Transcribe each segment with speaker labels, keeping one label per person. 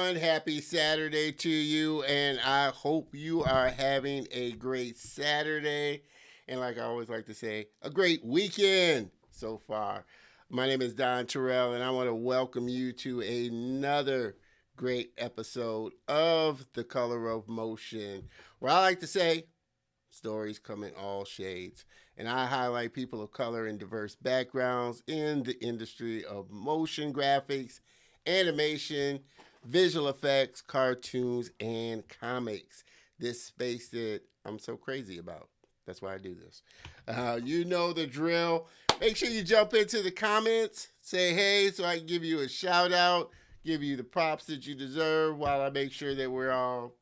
Speaker 1: everyone. Happy Saturday to you, and I hope you are having a great Saturday. And like I always like to say, a great weekend so far. My name is Don Terrell, and I want to welcome you to another great episode of The Color of Motion, where I like to say, stories come in all shades. And I highlight people of color and diverse backgrounds in the industry of motion graphics, animation, visual effects, cartoons, and comics. This space that I'm so crazy about. That's why I do this. You know the drill. Make sure you jump into the comments, say hey, so I can give you a shout out, give you the props that you deserve while I make sure that we're all,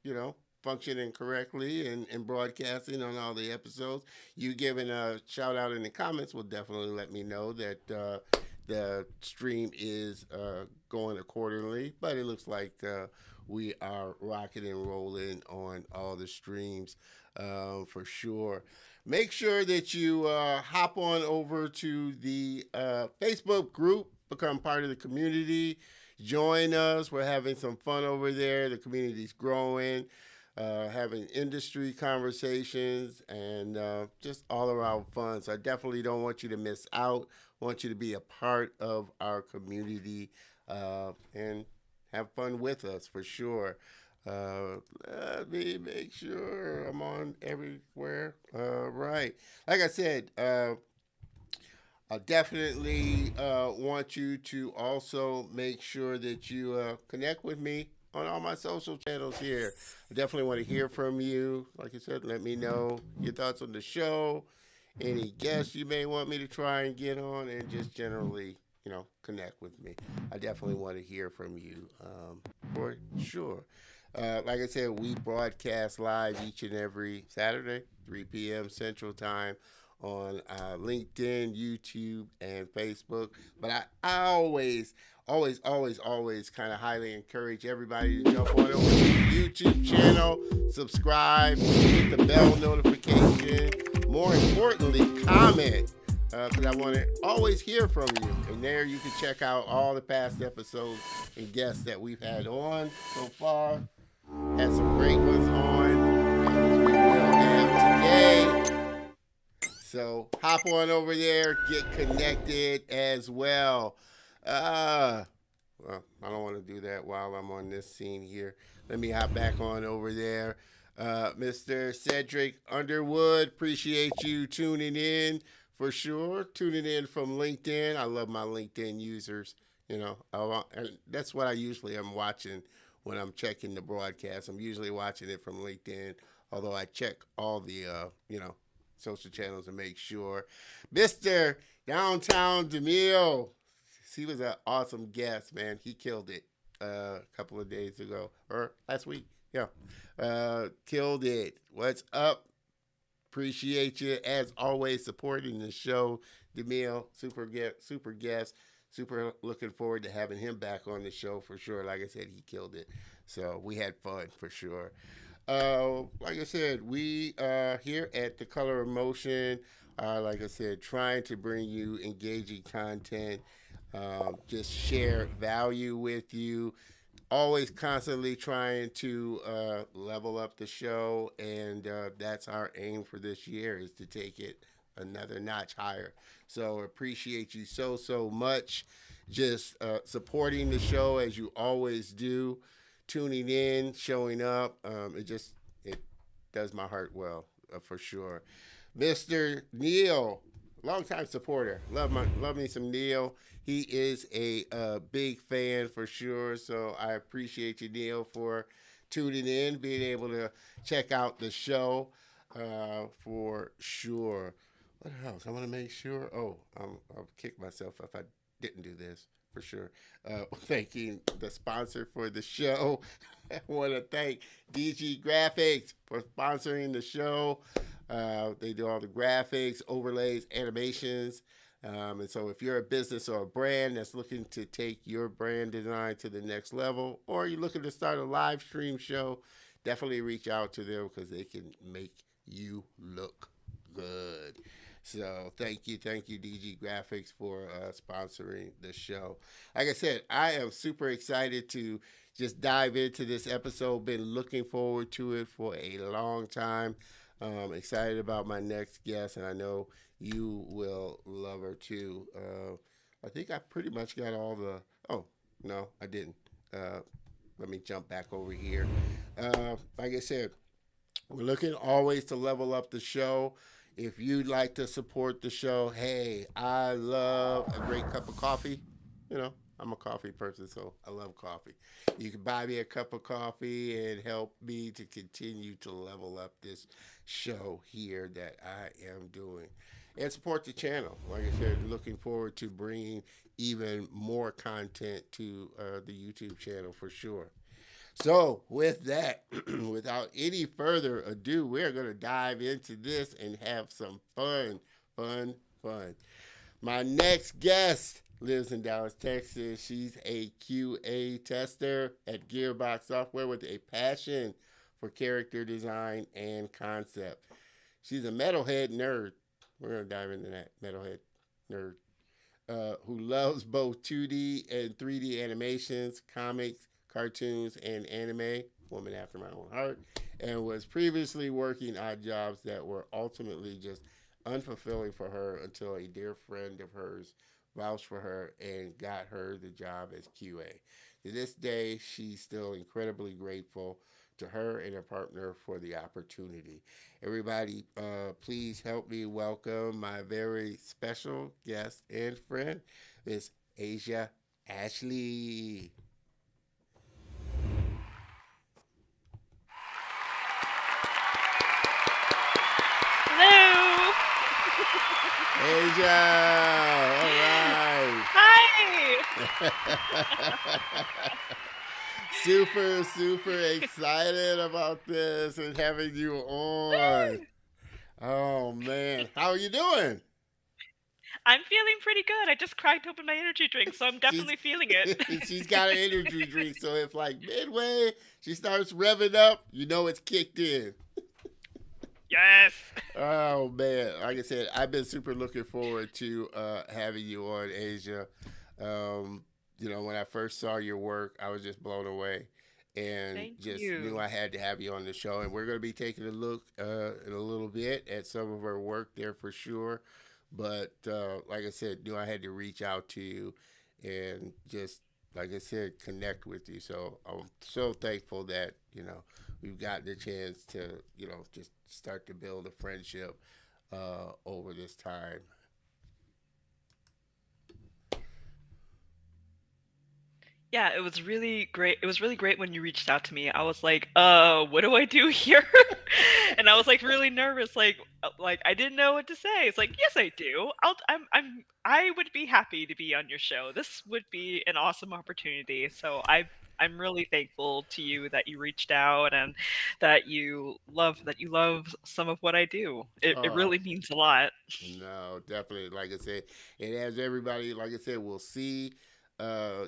Speaker 1: functioning correctly and broadcasting on all the episodes. You giving a shout out in the comments will definitely let me know that the stream is going accordingly. But it looks like we are rocking and rolling on all the streams for sure. Make sure that you hop on over to the Facebook group, become part of the community. Join us. We're having some fun over there. The community's growing. Having industry conversations and just all around fun. So I definitely don't want you to miss out. I want you to be a part of our community and have fun with us for sure. Let me make sure I'm on everywhere. Right. Like I said, I definitely want you to also make sure that you connect with me on all my social channels here. I definitely want to hear from you. Like I said, let me know your thoughts on the show, any guests you may want me to try and get on, and just generally, connect with me. I definitely want to hear from you for sure. Like I said, we broadcast live each and every Saturday, 3 p.m. Central Time on LinkedIn, YouTube, and Facebook. But I always kind of highly encourage everybody to jump on over to the YouTube channel, subscribe, hit the bell notification. More importantly, comment because I want to always hear from you. And there you can check out all the past episodes and guests that we've had on so far. Had some great ones on, and we will have today. So hop on over there, get connected as well. Well, I don't want to do that while I'm on this scene here. Let me hop back on over there. Mr. Cedric Underwood, appreciate you tuning in for sure. Tuning in from LinkedIn. I love my LinkedIn users. And that's what I usually am watching when I'm checking the broadcast. I'm usually watching it from LinkedIn, although I check all the, social channels to make sure. Mr. Downtown DeMille, he was an awesome guest, man. He killed it a couple of days ago, or last week. Yeah. Killed it. What's up? Appreciate you, as always, supporting the show. DeMille, super guest. Super looking forward to having him back on the show for sure. Like I said, he killed it. So we had fun for sure. Like I said, we here at The Color of Motion, like I said, trying to bring you engaging content, just share value with you, always constantly trying to level up the show, and that's our aim for this year, is to take it another notch higher. So appreciate you so much, just supporting the show as you always do, tuning in, showing up. It does my heart well, for sure. Mr. Neil, longtime supporter. Love me some Neil. He is a big fan for sure. So I appreciate you, Neil, for tuning in, being able to check out the show for sure. What else? I want to make sure. Oh, I'll kick myself if I didn't do this for sure. Thanking the sponsor for the show. I want to thank DG Graphics for sponsoring the show. They do all the graphics, overlays, animations. And so if you're a business or a brand that's looking to take your brand design to the next level, or you're looking to start a live stream show, definitely reach out to them because they can make you look good. So thank you, DG Graphics, for sponsoring the show. Like I said, I am super excited to just dive into this episode. Been looking forward to it for a long time. Excited about my next guest, and I know you will love her too. I think I pretty much got all the. Oh no, I didn't. Uh, Let me jump back over here. Like I said, we're looking always to level up the show. If you'd like to support the show, hey, I love a great cup of coffee. You know, I'm a coffee person, so I love coffee. You can buy me a cup of coffee and help me to continue to level up this show here that I am doing. And support the channel. Like I said, looking forward to bringing even more content to the YouTube channel for sure. So, with that, without any further ado, we're going to dive into this and have some fun, fun, fun. My next guest lives in Dallas, Texas. She's a QA tester at Gearbox Software with a passion for character design and concept. She's a metalhead nerd. We're going to dive into that metalhead nerd who loves both 2D and 3D animations, comics, cartoons, and anime, woman after my own heart, and was previously working odd jobs that were ultimately just unfulfilling for her until a dear friend of hers vouched for her and got her the job as QA. To this day, she's still incredibly grateful to her and her partner for the opportunity. Everybody, please help me welcome my very special guest and friend, Miss Asia Ashley.
Speaker 2: Hello.
Speaker 1: Asia, all right.
Speaker 2: Hi.
Speaker 1: Super, super excited about this and having you on.
Speaker 2: Woo.
Speaker 1: Oh man, how are you doing?
Speaker 2: I'm feeling pretty good. I just cracked open my energy drink, so I'm
Speaker 1: she's
Speaker 2: definitely feeling it.
Speaker 1: she's got an energy drink, so if like midway she starts revving up, you know it's kicked in.
Speaker 2: Yes.
Speaker 1: Oh man, like I said, I've been super looking forward to having you on, Asia. Um, when I first saw your work, I was just blown away, and
Speaker 2: Thank
Speaker 1: just knew
Speaker 2: you.
Speaker 1: I had to have you on the show. And we're going to be taking a look in a little bit at some of her work there for sure. But like I said, knew I had to reach out to you and just like I said, connect with you. So I'm so thankful that we've gotten the chance to just start to build a friendship over this time.
Speaker 2: Yeah, it was really great. It was really great when you reached out to me. I was like, what do I do here?" And I was like really nervous, like I didn't know what to say. It's like, "Yes, I do. I would be happy to be on your show. This would be an awesome opportunity." So I'm really thankful to you that you reached out and that you love some of what I do. It
Speaker 1: Oh
Speaker 2: really means a lot.
Speaker 1: no, definitely. Like I said, and as everybody, like I said, will see.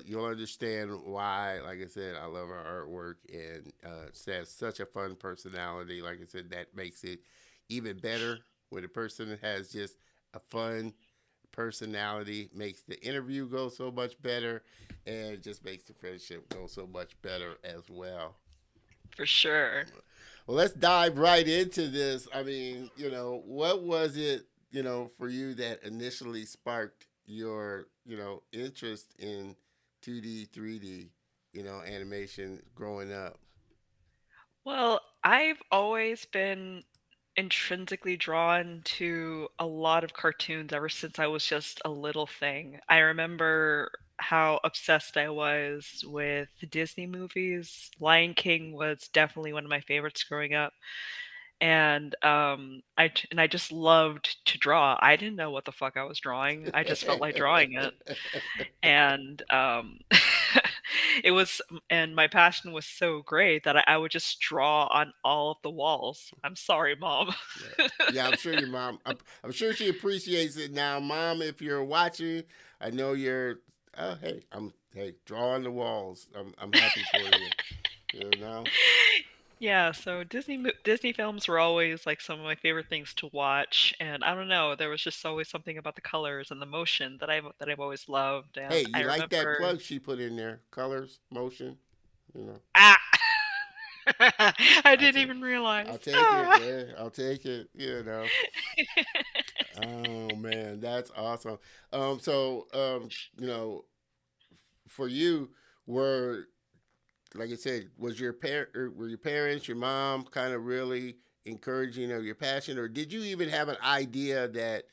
Speaker 1: You'll understand why. Like I said, I love her artwork, and it has such a fun personality. Like I said, that makes it even better when a person has just a fun personality. Makes the interview go so much better, and it just makes the friendship go so much better as well.
Speaker 2: For sure.
Speaker 1: Well, let's dive right into this. I mean, what was it, for you that initially sparked your, interest in 2D, 3D, animation growing up?
Speaker 2: Well, I've always been intrinsically drawn to a lot of cartoons ever since I was just a little thing. I remember how obsessed I was with the Disney movies. Lion King was definitely one of my favorites growing up. And I just loved to draw. I didn't know what the fuck I was drawing. I just felt like drawing it. And it was and my passion was so great that I would just draw on all of the walls. I'm sorry, mom.
Speaker 1: Yeah. Yeah, I'm sure your mom. I'm sure she appreciates it now, mom. If you're watching, I know you're. Oh, hey, draw on the walls. I'm happy for you. You know.
Speaker 2: Yeah, so Disney films were always like some of my favorite things to watch, and I don't know, there was just always something about the colors and the motion that I've always loved,
Speaker 1: Hey,
Speaker 2: and I
Speaker 1: you like that
Speaker 2: remember.
Speaker 1: plug she put in there? Colors, motion. You know,
Speaker 2: Ah! I
Speaker 1: I'll
Speaker 2: didn't
Speaker 1: take,
Speaker 2: even realize.
Speaker 1: I'll take it.
Speaker 2: Ah!
Speaker 1: Yeah, I'll take it. You know. Oh man, that's awesome. You know, for you, were like I said, was your were your parents, your mom, kind of really encouraging of your passion, or did you even have an idea that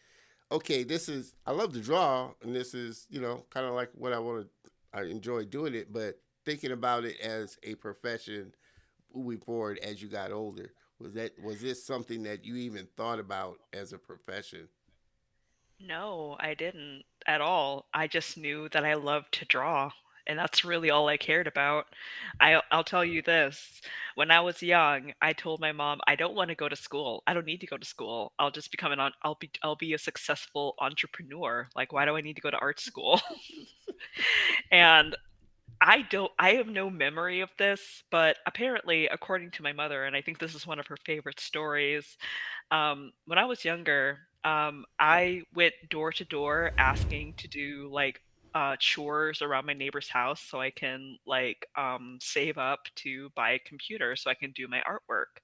Speaker 1: okay, this is I love to draw, and this is kind of like what I want to. I enjoy doing it, but thinking about it as a profession moving forward as you got older, was this something that you even thought about as a profession?
Speaker 2: No, I didn't at all. I just knew that I loved to draw, and that's really all I cared about. I'll tell you this. When I was young, I told my mom, "I don't wanna go to school. I don't need to go to school. I'll just become an on I'll be a successful entrepreneur. Like, why do I need to go to art school?" And I have no memory of this, but apparently, according to my mother, and I think this is one of her favorite stories, when I was younger, I went door to door asking to do like chores around my neighbor's house so I can like save up to buy a computer so I can do my artwork.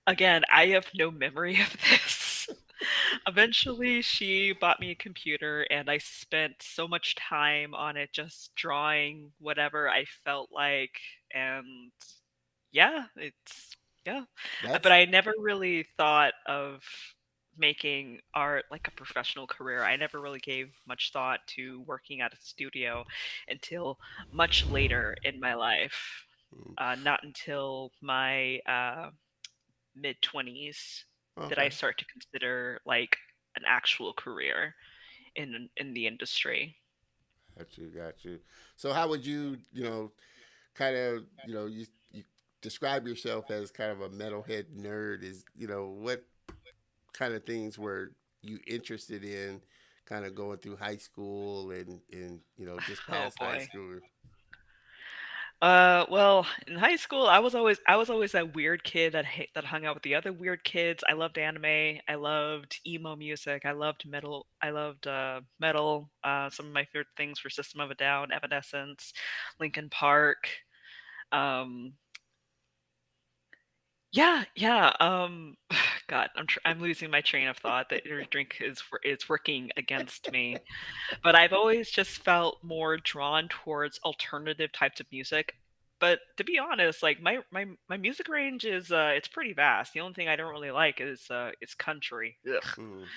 Speaker 2: Again, I have no memory of this. Eventually, she bought me a computer, and I spent so much time on it just drawing whatever I felt like, and yeah, yeah. But
Speaker 1: That's
Speaker 2: I never really thought of making art like a professional career. I never really gave much thought to working at a studio until much later in my life.
Speaker 1: mm,
Speaker 2: Not until my mid 20s did I
Speaker 1: okay.
Speaker 2: start to consider like an actual career in the industry.
Speaker 1: Got you, got you. So how would you, kind of, you describe yourself as kind of a metalhead nerd? Is what kind of things were you interested in, kind of going through high school and just
Speaker 2: Oh
Speaker 1: past high
Speaker 2: boy.
Speaker 1: school?
Speaker 2: Well, in high school, I was always that weird kid that hung out with the other weird kids. I loved anime. I loved emo music. I loved metal. I loved metal. Some of my favorite things were System of a Down, Evanescence, Linkin Park. Um, yeah, yeah. God, I'm losing my train of thought. The inner drink is working against me. But I've always just felt more drawn towards alternative types of music. But to be honest, like my music range is it's pretty vast. The only thing I don't really like is country. Ugh.
Speaker 1: Mm.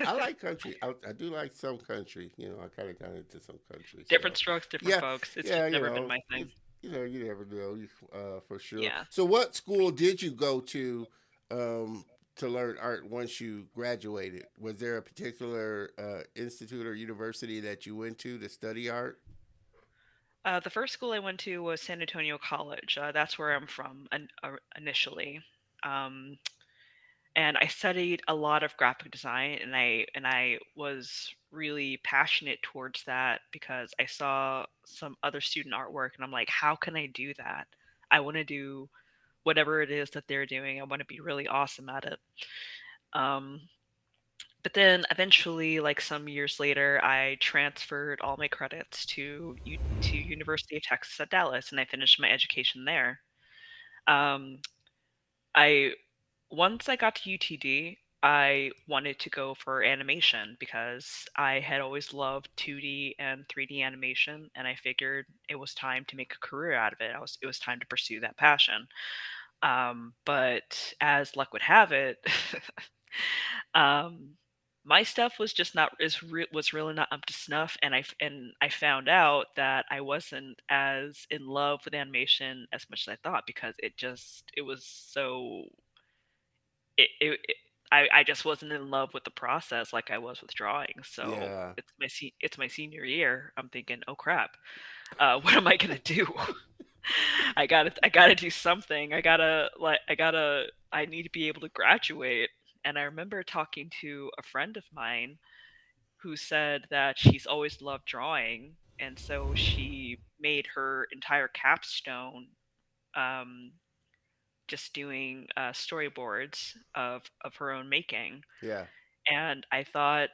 Speaker 1: I like country. I do like some country. I kind of got into some country.
Speaker 2: Different
Speaker 1: So,
Speaker 2: strokes, different
Speaker 1: yeah,
Speaker 2: folks. It's
Speaker 1: yeah,
Speaker 2: just never been my thing.
Speaker 1: you never know, for sure.
Speaker 2: Yeah.
Speaker 1: So, what school did you go um, to learn art once you graduated? Was there a particular institute or university that you went to study art?
Speaker 2: The first school I went to was San Antonio College. That's where I'm from initially. Um, and I studied a lot of graphic design, and I was really passionate towards that because I saw some other student artwork, and I'm like, how can I do that? I want to do whatever it is that they're doing. I want to be really awesome at it. Um, but then eventually, like some years later, I transferred all my credits to University of Texas at Dallas, and I finished my education there. Um, I Once I got to UTD, I wanted to go for animation because I had always loved 2D and 3D animation, and I figured it was time to make a career out of it. It was time to pursue that passion. But as luck would have it, um, my stuff was just not was really not up to snuff, and I found out that I wasn't as in love with animation as much as I thought because it was so it I just wasn't in love with the process like I was with drawing. So
Speaker 1: Yeah,
Speaker 2: it's my senior year. I'm thinking, oh crap, what am I gonna do? I gotta do something. I need to be able to graduate. And I remember talking to a friend of mine who said that she's always loved drawing, and so she made her entire capstone um, just doing storyboards of her own making.
Speaker 1: yeah.
Speaker 2: And I thought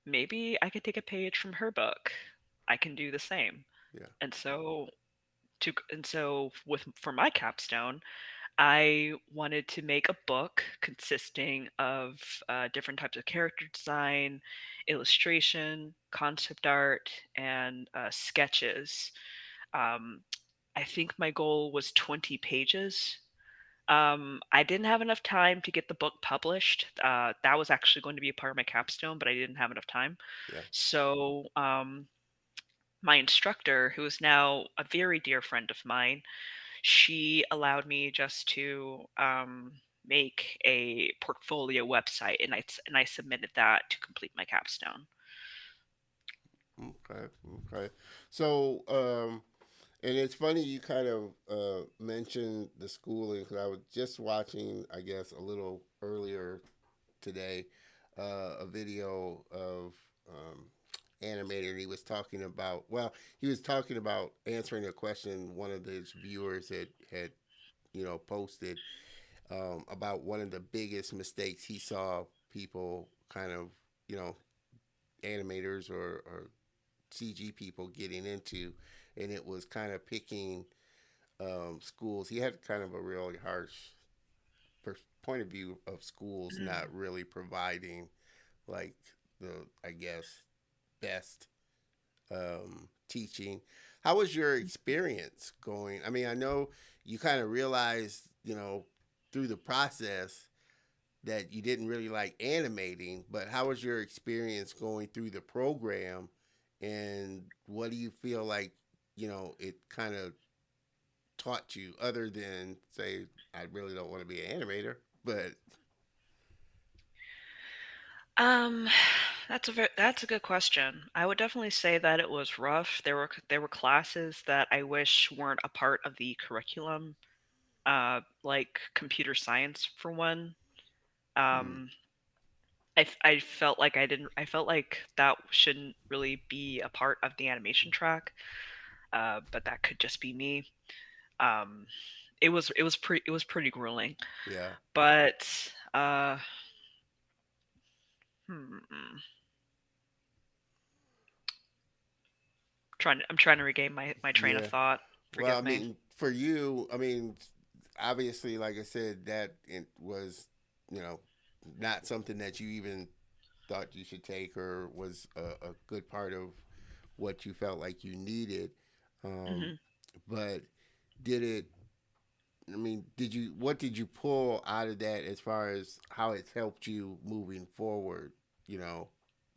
Speaker 2: maybe I could take a page from her book. I can do the same.
Speaker 1: Yeah.
Speaker 2: And so with for my capstone, I wanted to make a book consisting of different types of character design, illustration, concept art, and sketches. Um, I think my goal was 20 pages. I didn't have enough time to get the book published. That was actually going to be a part of my capstone, but I didn't have enough time.
Speaker 1: Yeah.
Speaker 2: So, my instructor, who is now a very dear friend of mine, she allowed me just to make a portfolio website, and I submitted that to complete my capstone.
Speaker 1: Okay. Okay. So, and it's funny you kind of mentioned the schooling because I was just watching, I guess, a little earlier today, a video of animator. And he was talking about, well, he was talking about answering a question one of his viewers had posted about one of the biggest mistakes he saw people kind of you know animators or CG people getting into, and it was kind of picking schools. He had kind of a really harsh point of view of schools
Speaker 2: Mm.
Speaker 1: not really providing like the, I guess, best teaching. How was your experience going? I mean, I know you kind of realized, through the process that you didn't really like animating, but how was your experience going through the program? And what do you feel like, it kind of taught you other than say, I really don't want to be an animator, but
Speaker 2: Um, that's a good question. I would definitely say that it was rough. There were classes that I wish weren't a part of the curriculum, like computer science for one.
Speaker 1: mm,
Speaker 2: Um, I felt like I felt like that shouldn't really be a part of the animation track, but that could just be me. Um, it was pretty grueling,
Speaker 1: yeah,
Speaker 2: but hmm, I'm trying to regain my train of
Speaker 1: yeah.
Speaker 2: thought.
Speaker 1: Well, I
Speaker 2: Forgive me.
Speaker 1: mean, for you, I mean, obviously, like I said, that it was, you know, not something that you even thought you should take or was a good part of what you felt like you needed. Um,
Speaker 2: Hmm.
Speaker 1: but did it, I mean, what did you pull out of that as far as how it's helped you moving forward, you know,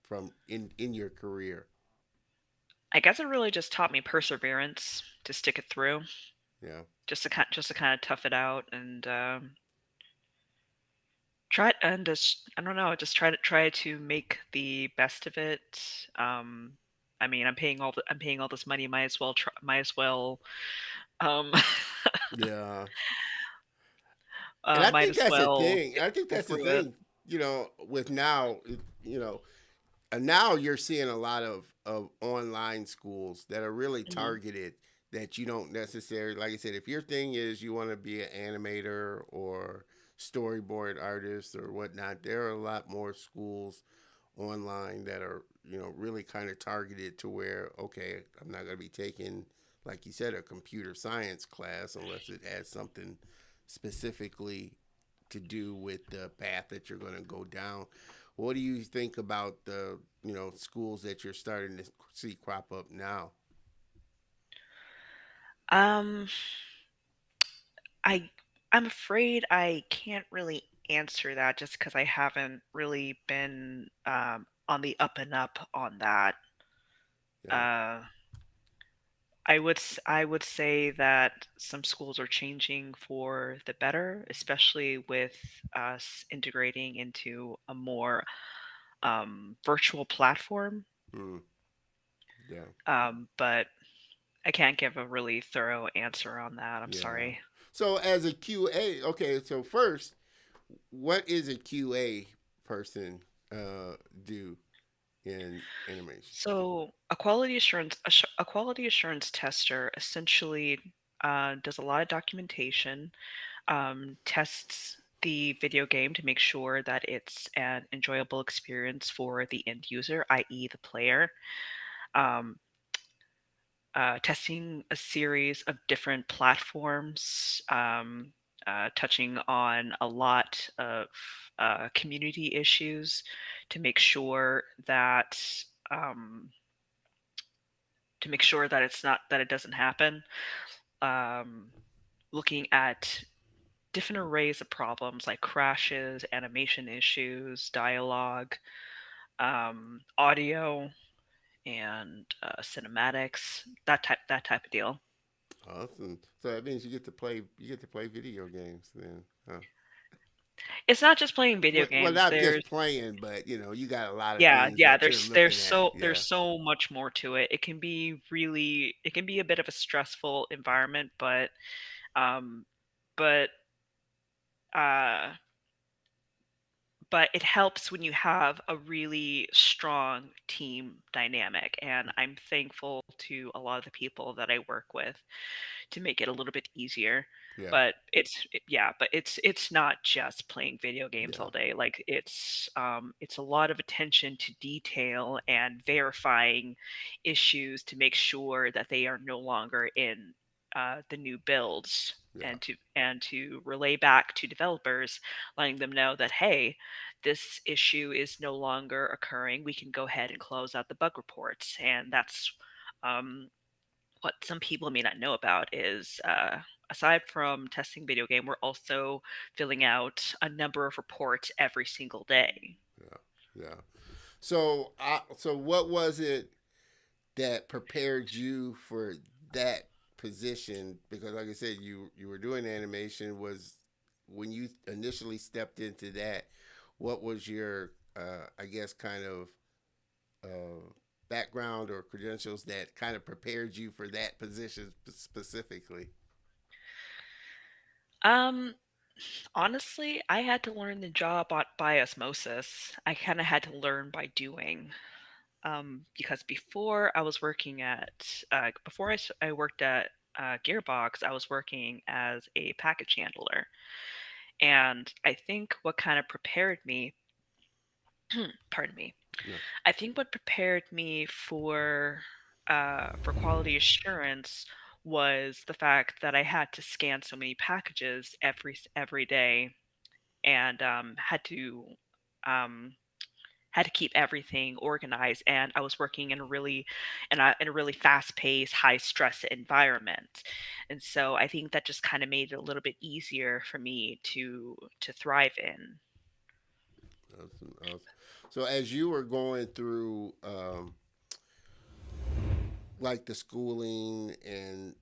Speaker 1: from in your career?
Speaker 2: I guess it really just taught me perseverance to stick it through,
Speaker 1: Yeah.
Speaker 2: just to kind of tough it out and try and just I don't know, just try to make the best of it. I mean, I'm paying all this money. Might as well um,
Speaker 1: Yeah. And I
Speaker 2: might
Speaker 1: think
Speaker 2: as
Speaker 1: that's the
Speaker 2: well
Speaker 1: thing. I think
Speaker 2: go
Speaker 1: that's the
Speaker 2: through it.
Speaker 1: thing, with now, you know, and now you're seeing a lot of online schools that are really
Speaker 2: Mhm.
Speaker 1: targeted that you don't necessarily, like I said, if your thing is you want to be an animator or storyboard artist or whatnot, there are a lot more schools online that are really kind of targeted to where, okay, I'm not going to be taking, like you said, a computer science class unless it has something specifically to do with the path that you're going to go down. What do you think about the schools that you're starting to see crop up now?
Speaker 2: Um, I I'm afraid I can't really answer that just because I haven't really been on the up and up on that.
Speaker 1: Yeah.
Speaker 2: Uh, I would say that some schools are changing for the better, especially with us integrating into a more virtual platform.
Speaker 1: Mm, yeah.
Speaker 2: But I can't give a really thorough answer on that. I'm
Speaker 1: Yeah.
Speaker 2: sorry.
Speaker 1: So as a QA, okay, so first, what is a QA person do in animation?
Speaker 2: So a quality assurance tester essentially does a lot of documentation, tests the video game to make sure that it's an enjoyable experience for the end user, i.e., the player. Um, testing a series of different platforms, touching on a lot of community issues to make sure that um, it's not that it doesn't happen. Um, Looking at different arrays of problems like crashes, animation issues, dialogue, audio, and cinematics, that type of deal.
Speaker 1: Awesome. So that means you get to play video games then, huh?
Speaker 2: It's not just playing video
Speaker 1: Well,
Speaker 2: games.
Speaker 1: not just playing, but you got a lot of
Speaker 2: Yeah,
Speaker 1: things
Speaker 2: yeah,
Speaker 1: that you're
Speaker 2: there's there's
Speaker 1: looking at.
Speaker 2: so there's
Speaker 1: Yeah,
Speaker 2: so much more to it. It can be a bit of a stressful environment, um but uh but it helps when you have a really strong team dynamic, and I'm thankful to a lot of the people that I work with to make it a little bit easier.
Speaker 1: yeah,
Speaker 2: But it's not just playing video games
Speaker 1: yeah,
Speaker 2: all day. Like it's a lot of attention to detail and verifying issues to make sure that they are no longer in the new builds,
Speaker 1: yeah.
Speaker 2: and to relay back to developers, letting them know that, hey, this issue is no longer occurring. We can go ahead and close out the bug reports, and that's um, what some people may not know about is, aside from testing video game, we're also filling out a number of reports every single day.
Speaker 1: Yeah, yeah. So what was it that prepared you for that position? Because, like I said, you were doing animation. Was when you initially stepped into that, what was your, I guess, kind of uh, background or credentials that kind of prepared you for that position specifically?
Speaker 2: Um, Honestly, I had to learn the job by osmosis. I kind of had to learn by doing. Because before I worked at Gearbox, I was working as a package handler, and I think what kind of prepared me, pardon me,
Speaker 1: No.
Speaker 2: I think what prepared me for quality assurance was the fact that I had to scan so many packages every day, and um, had to keep everything organized. And I was working in a really fast paced, high stress environment, and so I think that just kind of made it a little bit easier for me to thrive in.
Speaker 1: Awesome, awesome. So as you were going through, like the schooling and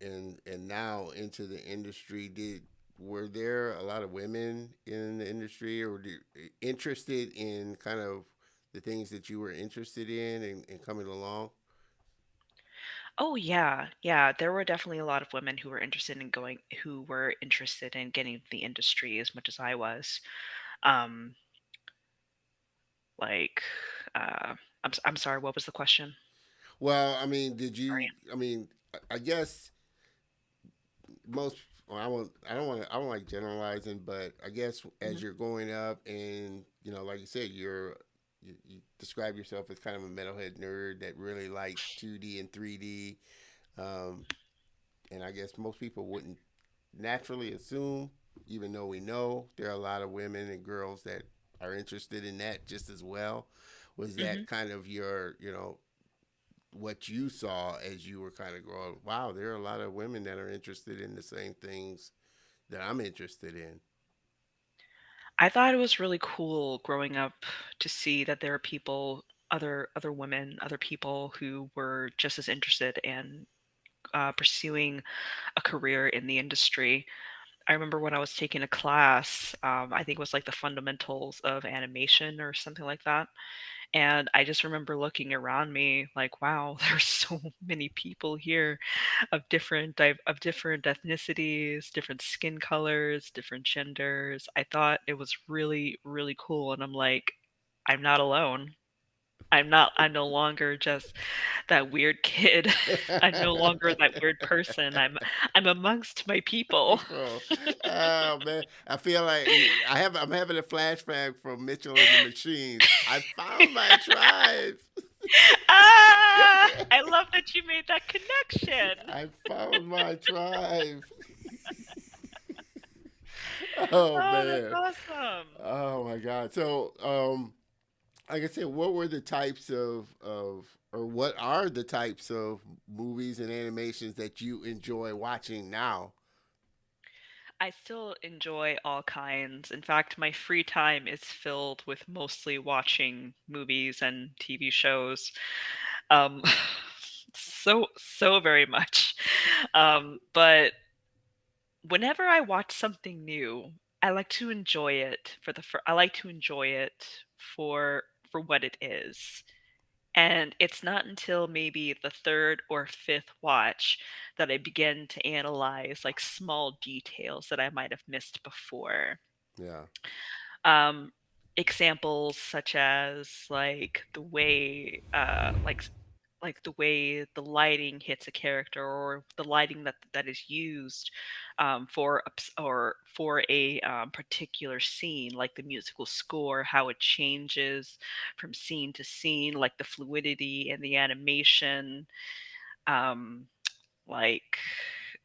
Speaker 1: now into the industry, did were there a lot of women in the industry, or interested in kind of the things that you were interested in and coming along?
Speaker 2: Oh yeah, yeah. There were definitely a lot of women who were interested in getting into the industry as much as I was. Um, like, uh, I'm sorry. What was the question?
Speaker 1: Well, I mean, did
Speaker 2: Sorry.
Speaker 1: you? I mean, I guess most. Well, I don't like generalizing, but I guess as
Speaker 2: Mhm.
Speaker 1: you're growing up, and like you said, you describe yourself as kind of a metalhead nerd that really likes 2D and 3D. Um, and I guess most people wouldn't naturally assume, even though we know there are a lot of women and girls that are interested in that just as well. Was
Speaker 2: Mhm.
Speaker 1: that kind of your, what you saw as you were kind of growing? Wow, there are a lot of women that are interested in the same things that I'm interested in.
Speaker 2: I thought it was really cool growing up to see that there are other women, other people who were just as interested in pursuing a career in the industry. I remember when I was taking a class, I think it was like the fundamentals of animation or something like that. And I just remember looking around me like, wow, there's so many people here of different ethnicities, different skin colors, different genders. I thought it was really, really cool. And I'm like, I'm not alone. I'm no longer just that weird kid. I'm no longer that weird person. I'm amongst my people.
Speaker 1: People, oh man, I feel like I'm having a flashback from Mitchell and the Machines. I found my tribe.
Speaker 2: Ah! I love that you made that connection.
Speaker 1: I found my tribe. Oh
Speaker 2: Oh, that's
Speaker 1: man.
Speaker 2: awesome.
Speaker 1: Oh my god. So, like I said, what were the types or what are the types of movies and animations that you enjoy watching now?
Speaker 2: I still enjoy all kinds. In fact, my free time is filled with mostly watching movies and TV shows. Um, so very much. But whenever I watch something new, I like to enjoy it I like to enjoy it for what it is. And it's not until maybe the 3rd or 5th watch that I begin to analyze, like, small details that I might have missed before.
Speaker 1: Yeah.
Speaker 2: Um, Examples such as, like, the way, like, the way the lighting hits a character or the lighting that is used, for a, particular scene, like the musical score, how it changes from scene to scene, like the fluidity and the animation, um, like,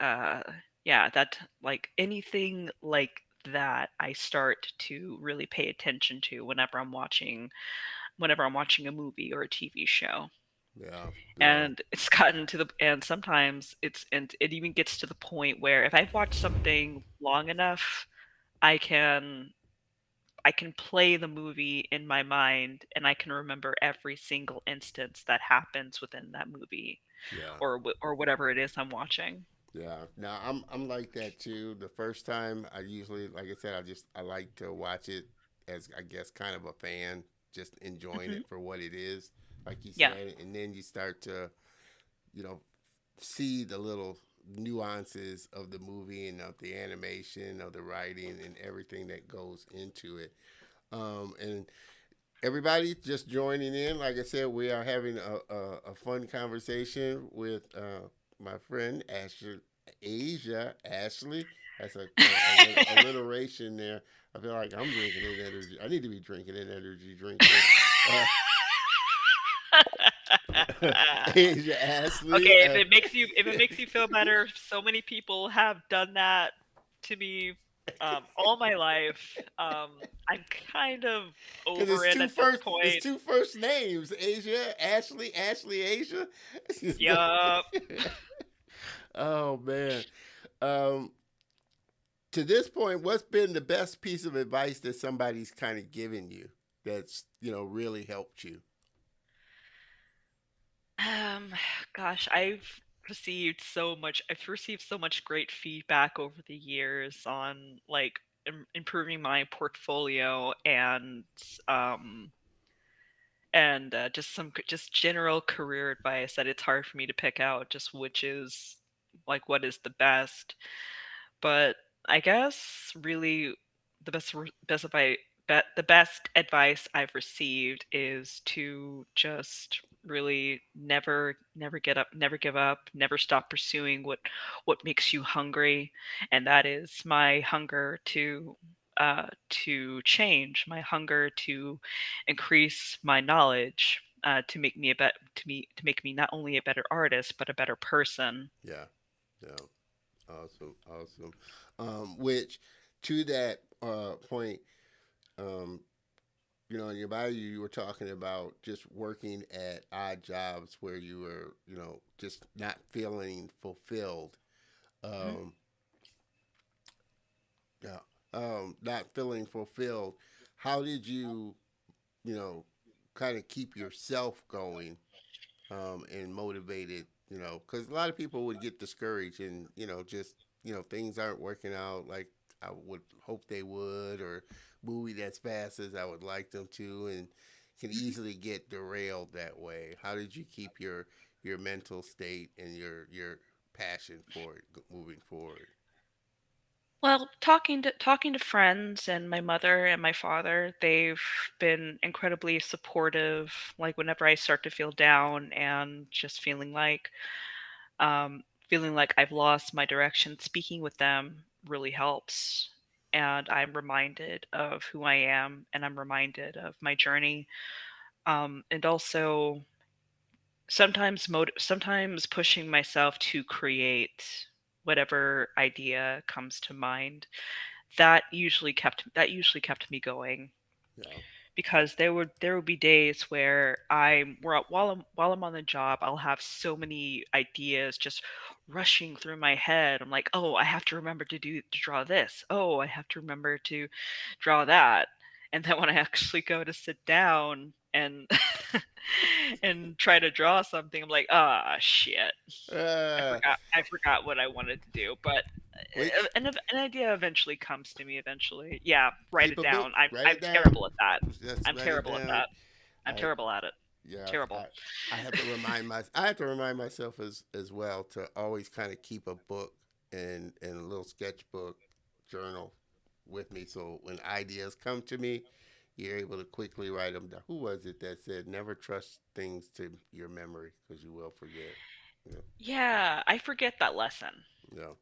Speaker 2: uh, yeah, that like, anything like that, I start to really pay attention to whenever I'm watching a movie or a TV show.
Speaker 1: Yeah. No.
Speaker 2: And it's gotten to the and sometimes and it even gets to the point where if I've watched something long enough, I can I can play the movie in my mind, and I can remember every single instance that happens within that movie
Speaker 1: Yeah.
Speaker 2: or whatever it is I'm watching.
Speaker 1: Yeah. Now I'm like that too. The first time I usually, like I said, I like to watch it as, I guess, kind of a fan, just enjoying
Speaker 2: Mhm.
Speaker 1: it for what it is, like you
Speaker 2: Yeah.
Speaker 1: said, and then you start to, you know, see the little nuances of the movie and of the animation, of the writing, and everything that goes into it. And everybody just joining in. Like I said, we are having a fun conversation with my friend Ashley, Asia Ashley. That's alliteration there. I feel like I'm drinking an energy. I need to be drinking an energy drink here. Uh, Asia Ashley.
Speaker 2: Okay, if it makes you feel better, so many people have done that to me, all my life. I'm kind of
Speaker 1: Because
Speaker 2: over it at this
Speaker 1: it's
Speaker 2: point.
Speaker 1: two first names, Asia, Ashley, Ashley, Asia.
Speaker 2: Yup.
Speaker 1: Oh man. Um, to this point, what's been the best piece of advice that somebody's kind of given you that's, really helped you?
Speaker 2: Um, gosh, I've received so much great feedback over the years on, like, improving my portfolio um just general career advice that it's hard for me to pick out just which is like what is the best. But I guess really the the best advice I've received is to just really never give up, never stop pursuing what makes you hungry, and that is my hunger to change, my hunger to increase my knowledge, to make me not only a better artist but a better person.
Speaker 1: Yeah. Yeah. Awesome. Awesome. Which, to that point, um, in your bio, you were talking about just working at odd jobs where you were, just not feeling fulfilled.
Speaker 2: Mhm.
Speaker 1: Um, yeah. Not feeling fulfilled. How did you, you know, kind of keep yourself going and motivated? Because a lot of people would get discouraged and, just, things aren't working out like I would hope they would or moving as fast as I would like them to and can easily get derailed that way. How did you keep your mental state and your passion for it moving forward?
Speaker 2: Well, talking to friends and my mother and my father, they've been incredibly supportive. Like whenever I start to feel down and just feeling like I've lost my direction, speaking with them really helps. And I'm reminded of who I am, and I'm reminded of my journey. And also, sometimes pushing myself to create whatever idea comes to mind, that usually kept me going.
Speaker 1: Yeah.
Speaker 2: Because there would be days where while I'm on the job, I'll have so many ideas just rushing through my head. I'm like, "Oh, I have to remember to draw this. Oh, I have to remember to draw that." And then when I actually go to sit down and and try to draw something, I'm like, "Ah, shit. I
Speaker 1: Uh,
Speaker 2: forgot I forgot what I wanted to do." But
Speaker 1: which
Speaker 2: an idea eventually comes to me eventually. Yeah, write
Speaker 1: keep
Speaker 2: it
Speaker 1: a book,
Speaker 2: down. I'm
Speaker 1: write
Speaker 2: I'm
Speaker 1: it down.
Speaker 2: terrible at that.
Speaker 1: Just
Speaker 2: I'm
Speaker 1: write it
Speaker 2: terrible at
Speaker 1: down.
Speaker 2: that. I'm
Speaker 1: I
Speaker 2: terrible at it.
Speaker 1: Yes,
Speaker 2: Terrible.
Speaker 1: I have to I have to remind myself as well to always kind of keep a book and a little sketchbook journal with me, so when ideas come to me, you're able to quickly write them down. Who was it that said never trust things to your memory because you will forget? Yeah,
Speaker 2: Yeah, I forget that lesson.
Speaker 1: yeah.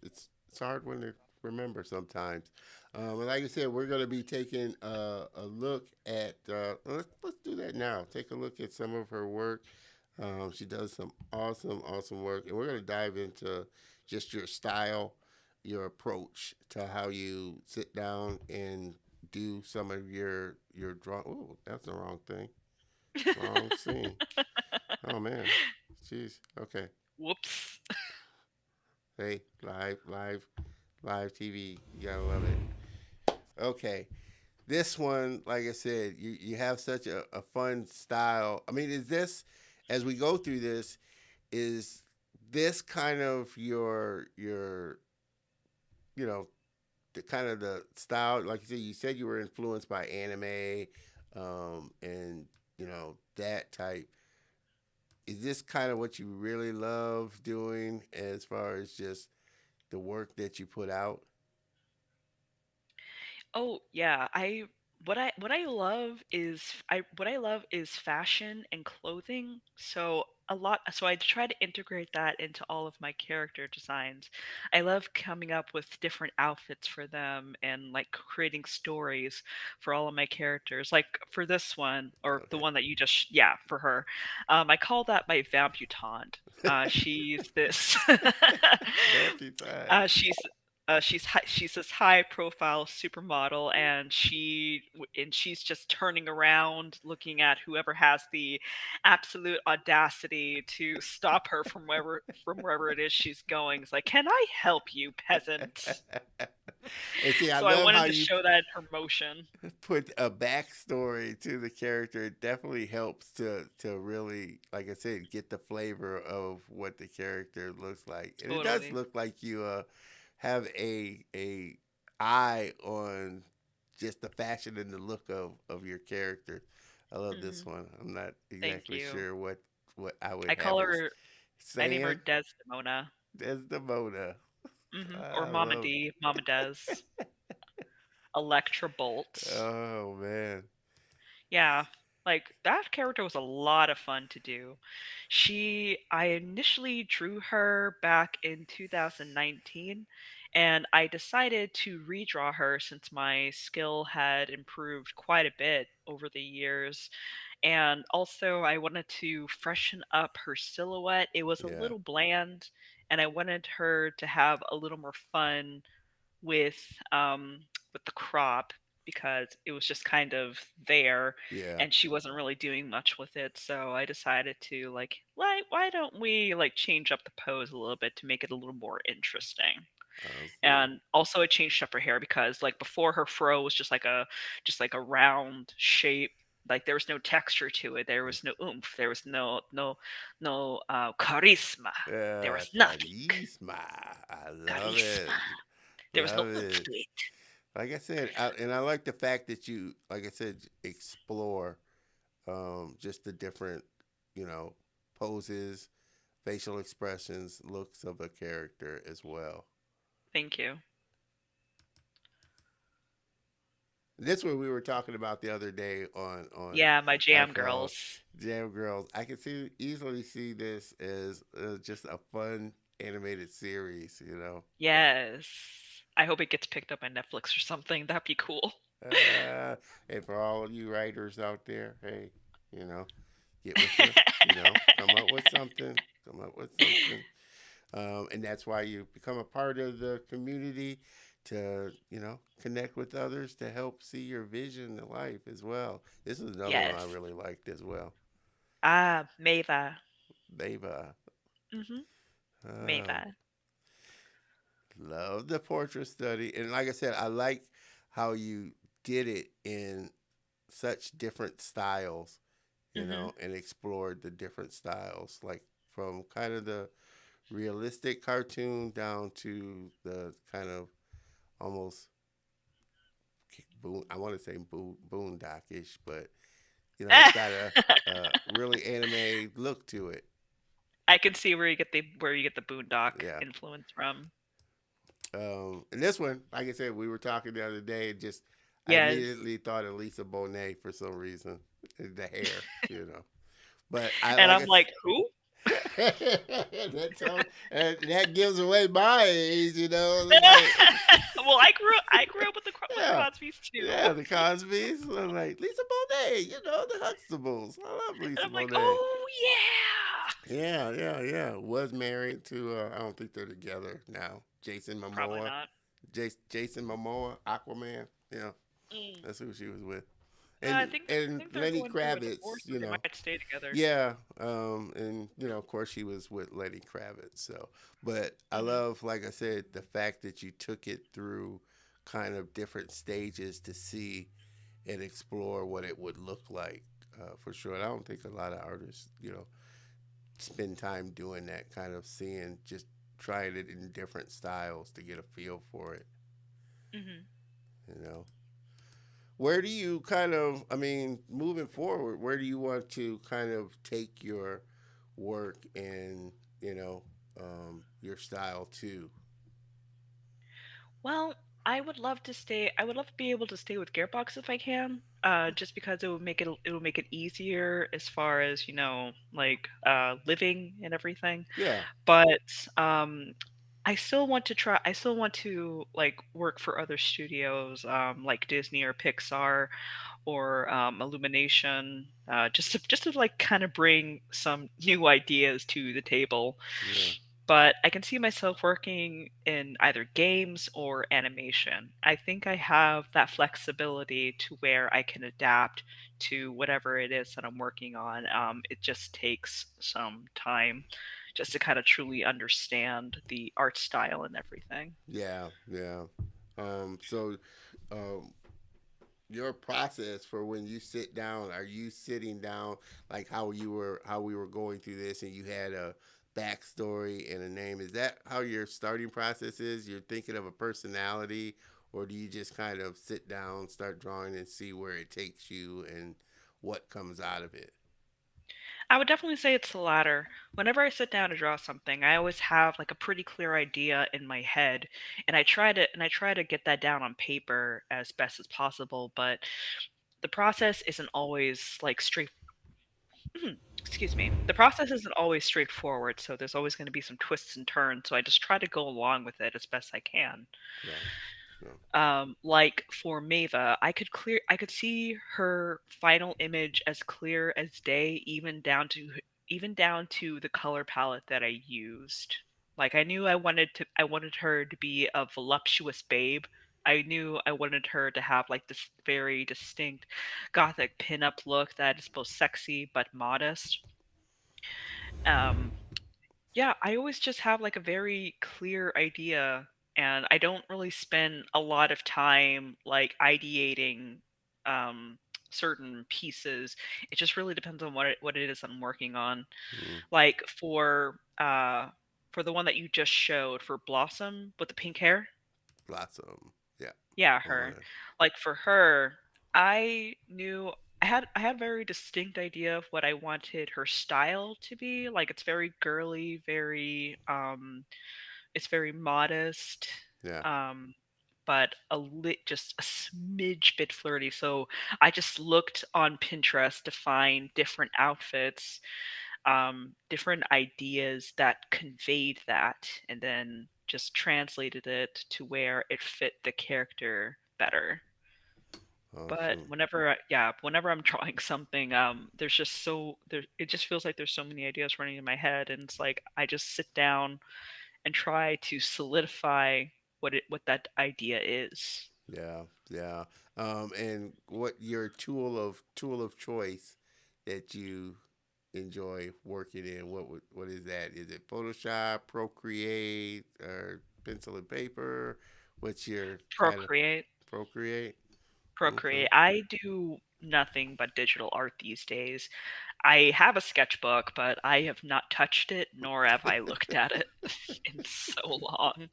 Speaker 1: It's hard when to remember sometimes. And like I said, we're going to be taking a look at. Let's do that now. Take a look at some of her work. She does some awesome work, and we're going to dive into just your style, your approach to how you sit down and do some of your draw. Oh, that's the wrong thing. Wrong scene. Oh man. Jeez. Okay.
Speaker 2: Whoops.
Speaker 1: Hey, live TV. You gotta love it. Okay. This one, like I said, you have such a fun style. I mean, is this, as we go through this, is this kind of your you know the kind of the style, like you said you were influenced by anime, and that type. Is this kind of what you really love doing as far as just the work that you put out?
Speaker 2: Oh, yeah. What I love is fashion and clothing. So I try to integrate that into all of my character designs. I love coming up with different outfits for them and like creating stories for all of my characters. Like for this one or the
Speaker 1: Okay.
Speaker 2: one that you just yeah, for her. I call that my vamputant. She's this
Speaker 1: Vampy time.
Speaker 2: she's this high profile supermodel, and she's just turning around looking at whoever has the absolute audacity to stop her from wherever it is she's going. It's like, "Can I help you, peasant?"
Speaker 1: And see, I
Speaker 2: So I
Speaker 1: love how
Speaker 2: wanted to
Speaker 1: you
Speaker 2: show that in her motion.
Speaker 1: put a backstory to the character. It definitely helps to really, like I said, get the flavor of what the character looks like. And it does
Speaker 2: Totally.
Speaker 1: look like you have a eye on just the fashion and the look of your character. I love this
Speaker 2: Mhm.
Speaker 1: one. I'm not
Speaker 2: Thank
Speaker 1: exactly
Speaker 2: you.
Speaker 1: sure what I would
Speaker 2: I
Speaker 1: have
Speaker 2: call
Speaker 1: it
Speaker 2: her I name her
Speaker 1: saying.
Speaker 2: Desdemona.
Speaker 1: Desdemona.
Speaker 2: Or
Speaker 1: I
Speaker 2: Mama
Speaker 1: love
Speaker 2: D, Mama Des. Electra
Speaker 1: it.
Speaker 2: Bolt.
Speaker 1: Oh man.
Speaker 2: Yeah, like that character was a lot of fun to do. I initially drew her back in 2019, and I decided to redraw her since my skill had improved quite a bit over the years. And also, I wanted to freshen up her silhouette. It was a
Speaker 1: Yeah.
Speaker 2: little bland, and I wanted her to have a little more fun with the crop because it was just kind of there
Speaker 1: Yeah.
Speaker 2: and she wasn't really doing much with it. So I decided to like, why don't we like change up the pose a little bit to make it a little more interesting?
Speaker 1: I see.
Speaker 2: And also I changed up her hair because like before her fro was just like a round shape. Like there was no texture to it. There was no oomph. There was no charisma. There was nothing.
Speaker 1: Charisma. I love
Speaker 2: Charisma.
Speaker 1: it.
Speaker 2: There was no
Speaker 1: Love
Speaker 2: oomph
Speaker 1: it.
Speaker 2: to it.
Speaker 1: Like I said, and I like the fact that you, like I said, explore just the different, you know, poses, facial expressions, looks of a character as well.
Speaker 2: Thank you.
Speaker 1: This one we were talking about the other day on
Speaker 2: Yeah, my
Speaker 1: our
Speaker 2: jam
Speaker 1: phone.
Speaker 2: girls.
Speaker 1: Jam Girls. I can easily see this as just a fun animated series.
Speaker 2: Yes. I hope it gets picked up by Netflix or something. That'd be cool.
Speaker 1: Uh, and for all of you writers out there, hey, you know, Get with the, come up with something, come up with something. And that's why you become a part of the community to, connect with others to help see your vision in life as well. This is another one I
Speaker 2: Yes.
Speaker 1: really liked as well.
Speaker 2: Ah, Meva.
Speaker 1: They've
Speaker 2: Mhm.
Speaker 1: uh,
Speaker 2: Meva.
Speaker 1: love the portrait study, and like I said, I like how you did it in such different styles,
Speaker 2: Mhm.
Speaker 1: and explored the different styles, like from kind of the realistic cartoon down to the kind of almost I want to say boondockish, but it's got a really anime look to it.
Speaker 2: I can see where you get the Boondock
Speaker 1: Yeah.
Speaker 2: influence from.
Speaker 1: And this one, like I said, we were talking the other day, and just I
Speaker 2: Yes.
Speaker 1: immediately thought of Lisa Bonet for some reason, the hair. But I
Speaker 2: And
Speaker 1: like
Speaker 2: I'm
Speaker 1: I
Speaker 2: like, "Who?"
Speaker 1: that gives away my age. It's like,
Speaker 2: Well, I grew up with with the
Speaker 1: yeah,
Speaker 2: Cosbys too.
Speaker 1: yeah, the Cosbys. I'm like Lisa Bonet, the Huxtables. I love
Speaker 2: And
Speaker 1: Lisa
Speaker 2: I'm like,
Speaker 1: Bonet.
Speaker 2: "Oh, yeah."
Speaker 1: Yeah, yeah, yeah. Was married to. I don't think they're together now. Jason
Speaker 2: Probably
Speaker 1: Momoa.
Speaker 2: not.
Speaker 1: Jason Momoa, Aquaman. Yeah,
Speaker 2: Mm.
Speaker 1: that's who she was with.
Speaker 2: I
Speaker 1: And
Speaker 2: think
Speaker 1: and
Speaker 2: they're
Speaker 1: Lenny
Speaker 2: going through a divorce,
Speaker 1: Kravitz.
Speaker 2: but they might stay together.
Speaker 1: Yeah. And of course she was with Lenny Kravitz. So, but I
Speaker 2: Mhm.
Speaker 1: love, like I said, the fact that you took it through kind of different stages to see and explore what it would look like. For sure. And I don't think a lot of artists, spend time doing that, kind of seeing, just trying it in different styles to get a feel for it.
Speaker 2: Mhm.
Speaker 1: You know, where do you kind of, I mean, moving forward, where do you want to kind of take your work and, your style to?
Speaker 2: Well, I would love to be able to stay with Gearbox if I can, just because it would make it easier as far as, like, living and everything.
Speaker 1: Yeah,
Speaker 2: But, I still want to, like, work for other studios, like Disney or Pixar or, Illumination, just to, like, kinda bring some new ideas to the table.
Speaker 1: yeah,
Speaker 2: But I can see myself working in either games or animation. I think I have that flexibility to where I can adapt to whatever it is that I'm working on. It just takes some time just to kind of truly understand the art style and everything.
Speaker 1: yeah, yeah. So, um, your process for when you sit down, are you sitting down like how we were going through this, and you had a backstory and a name? Is that how your starting process is? You're thinking of a personality, or do you just kind of sit down, start drawing, and see where it takes you and what comes out of it?
Speaker 2: I would definitely say it's the latter. Whenever I sit down to draw something, I always have like a pretty clear idea in my head, and I try to get that down on paper as best as possible, but the process isn't always like straight excuse me. The process isn't always straightforward, so there's always going to be some twists and turns, so I just try to go along with it as best I can.
Speaker 1: Right. Yeah.
Speaker 2: Like for Mava, I could see her final image as clear as day, even down to the color palette that I used. Like I wanted her to be a voluptuous babe. I knew I wanted her to have like this very distinct gothic pinup look that is both sexy but modest. Um, yeah, I always just have like a very clear idea, and I don't really spend a lot of time like ideating um certain pieces. It just really depends on what it is I'm working on.
Speaker 1: Mm.
Speaker 2: Like for the one that you just showed for Blossom with the pink hair.
Speaker 1: Blossom. Yeah.
Speaker 2: Yeah,
Speaker 1: I'm on
Speaker 2: her.
Speaker 1: it.
Speaker 2: Like for her, I knew I had a very distinct idea of what I wanted her style to be. Like it's very girly, it's very modest,
Speaker 1: Yeah.
Speaker 2: um, but just a smidge bit flirty. So I just looked on Pinterest to find different outfits, different ideas that conveyed that, and then just translated it to where it fit the character better. But
Speaker 1: Awesome.
Speaker 2: whenever I'm drawing something, there's just it just feels like there's so many ideas running in my head, and it's like I just sit down and try to solidify what that idea is.
Speaker 1: Yeah, yeah. And what your tool of choice that you enjoy working in? What is that? Is it Photoshop, Procreate, or pencil and paper? What's your kind of
Speaker 2: Procreate.
Speaker 1: Procreate? Okay.
Speaker 2: Procreate. I do nothing but digital art these days. I have a sketchbook, but I have not touched it, nor have I looked at it in so long.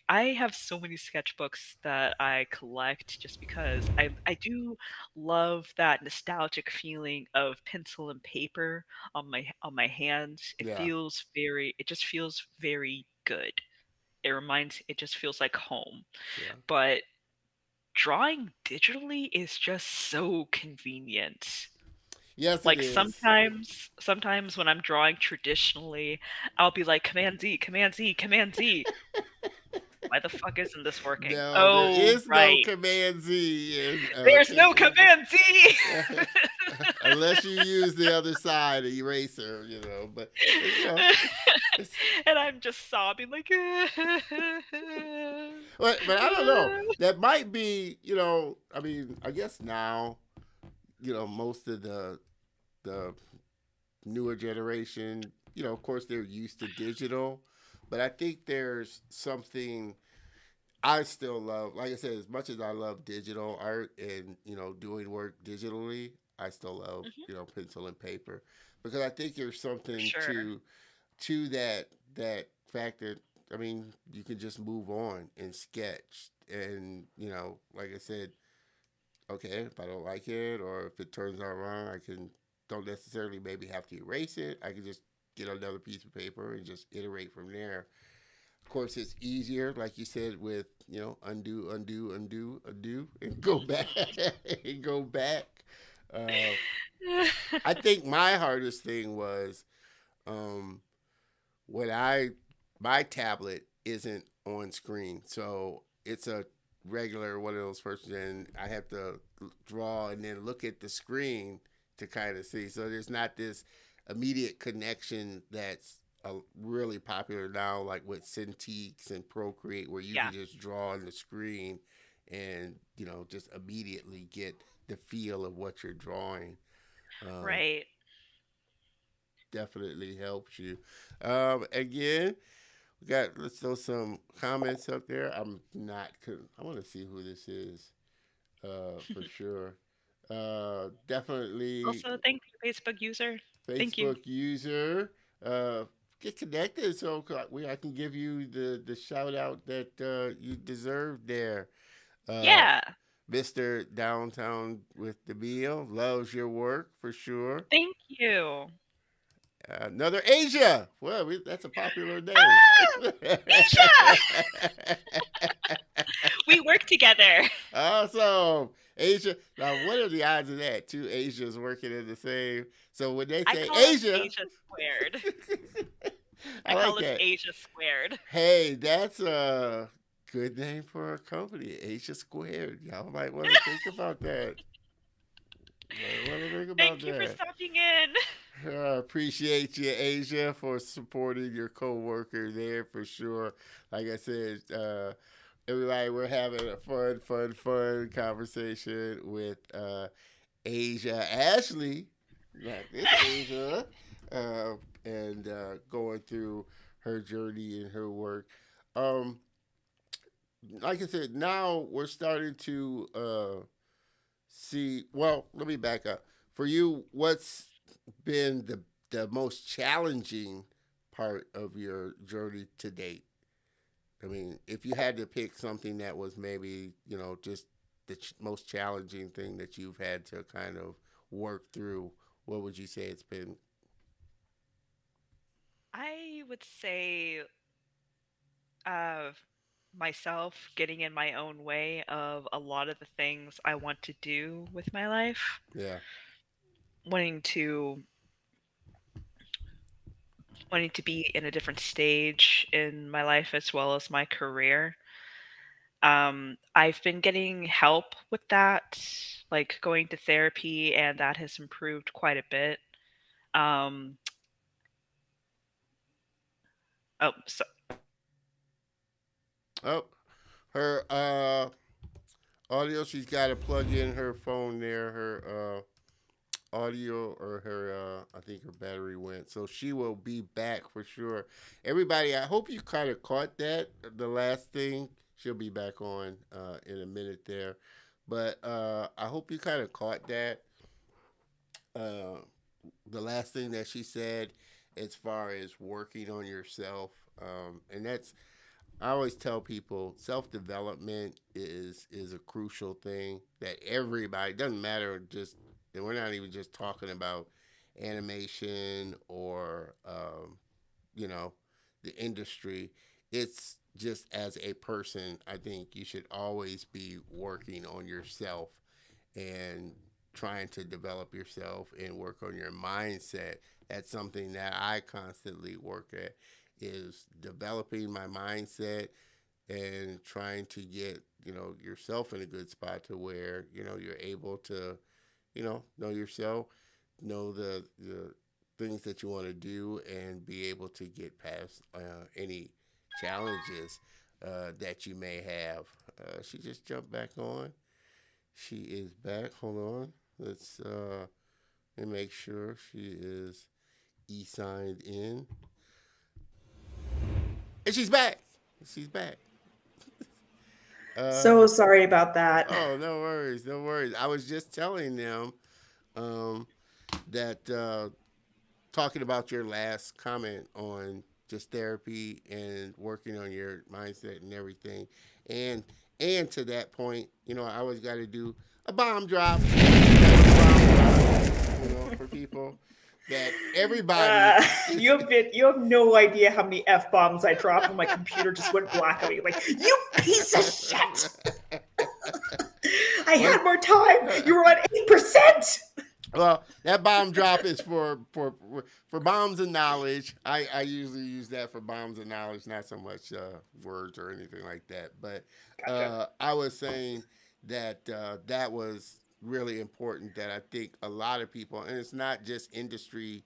Speaker 2: I have so many sketchbooks that I collect just because I do love that nostalgic feeling of pencil and paper on my hands.
Speaker 1: Yeah,
Speaker 2: It just feels very good. It just feels like home.
Speaker 1: yeah.
Speaker 2: But drawing digitally is just so convenient.
Speaker 1: Yes, it
Speaker 2: Like,
Speaker 1: is.
Speaker 2: sometimes when I'm drawing traditionally, I'll be like, "Command Z, Command Z, Command Z." Why the fuck isn't this working?
Speaker 1: No, there
Speaker 2: Oh,
Speaker 1: is no
Speaker 2: right.
Speaker 1: Command Z in
Speaker 2: There's no
Speaker 1: pencil and
Speaker 2: Command Z!
Speaker 1: paper. Unless you use the other side, the eraser, you know. But it's
Speaker 2: And I'm just sobbing like,
Speaker 1: but I don't know. That might be, you know. I mean, I guess now, you know, most of the newer generation, you know, of course, they're used to digital, but I think there's something I still love. Like I said, as much as I love digital art and you know doing work digitally, I still love
Speaker 2: Mhm,
Speaker 1: you know pencil and paper because I think there's
Speaker 2: for
Speaker 1: something
Speaker 2: sure.
Speaker 1: to that fact that I mean you can just move on and sketch and you know like I said, okay, if I don't like it or if it turns out wrong, I can don't necessarily maybe have to erase it. I can just get another piece of paper and just iterate from there. Of course, it's easier, like you said, with you know undo, undo, undo, undo, and go back and go back. Uh, I think my hardest thing was um, when I my tablet isn't on screen, so it's a regular one of those first, and I have to draw and then look at the screen to kind of see. So there's not this immediate connection that's really popular now, like with Cintiqs and Procreate, where you
Speaker 2: Yeah,
Speaker 1: can just draw on the screen and you know just immediately get the feel of what you're drawing. Um,
Speaker 2: right.
Speaker 1: Definitely helps you. Again, we got let's throw some comments up there. I'm not. I want to see who this is. For sure. Definitely
Speaker 2: Also, thank you, Facebook user. Thank you.
Speaker 1: Facebook user. Uh, get connected so I can give you the shout out that you deserve there. Uh,
Speaker 2: Yeah,
Speaker 1: Mr. Downtown with the Meal loves your work for sure.
Speaker 2: thank you.
Speaker 1: Another Asia. Well, that's a popular name.
Speaker 2: Ah! Asia! We work together.
Speaker 1: Awesome. Asia. Now, what are the odds of that? Two Asias working in the same. So when they
Speaker 2: I
Speaker 1: say
Speaker 2: call us
Speaker 1: Asia,
Speaker 2: Asia squared.
Speaker 1: I
Speaker 2: I
Speaker 1: like
Speaker 2: call us
Speaker 1: that.
Speaker 2: Asia squared.
Speaker 1: Hey, that's a good name for a company, Asia Squared. Y'all might want to think about that. Might want to think about
Speaker 2: Thank you for
Speaker 1: that.
Speaker 2: stopping in.
Speaker 1: Appreciate you, Asia, for supporting your coworker there for sure. Like I said, everybody, we're having a fun conversation with Asia Ashley, not this Asia, uh, and going through her journey and her work. Um, like I said, now we're starting to see. Well, let me back up. For you, what's been the most challenging part of your journey to date? I mean, if you had to pick something that was maybe you know just the most challenging thing that you've had to kind of work through, what would you say it's been?
Speaker 2: I would say uh myself getting in my own way of a lot of the things I want to do with my life,
Speaker 1: Yeah,
Speaker 2: wanting to wanting to be in a different stage in my life as well as my career. I've been getting help with that, like going to therapy, and that has improved quite a bit. Um, oh, so
Speaker 1: Oh, her audio. She's got to plug in her phone there. Her audio or her I think her battery went. So she will be back for sure. Everybody, I hope you kind of caught that. The last thing. She'll be back on in a minute there. But I hope you kind of caught that. Uh, the last thing that she said as far as working on yourself. And that's I always tell people self development is a crucial thing that everybody doesn't matter just and we're not even just talking about animation or you know the industry. It's just as a person, I think you should always be working on yourself and trying to develop yourself and work on your mindset. That's something that I constantly work at is developing my mindset and trying to get yourself in a good spot to where you're able to know yourself, know the things that you want to do, and be able to get past any challenges that you may have. She just jumped back on. She is back. Hold on. Let me make sure she is signed in, and she's back. She's back. Uh,
Speaker 3: So sorry about that.
Speaker 1: oh, no worries, no worries. I was just telling them um, that talking about your last comment on just therapy and working on your mindset and everything, and and to that point, I always got to do a bomb drop. Got to do a bomb drop, for people that everybody.
Speaker 3: You have no idea how many f bombs I dropped when my computer just went black on me. Like you piece of shit! I
Speaker 1: Well,
Speaker 3: had more time. You were on 8%.
Speaker 1: well, that bomb drop is for bombs of knowledge. I usually use that for bombs of knowledge, not so much words or anything like that. But
Speaker 3: Gotcha.
Speaker 1: I was saying that that was really important. That I think a lot of people, and it's not just industry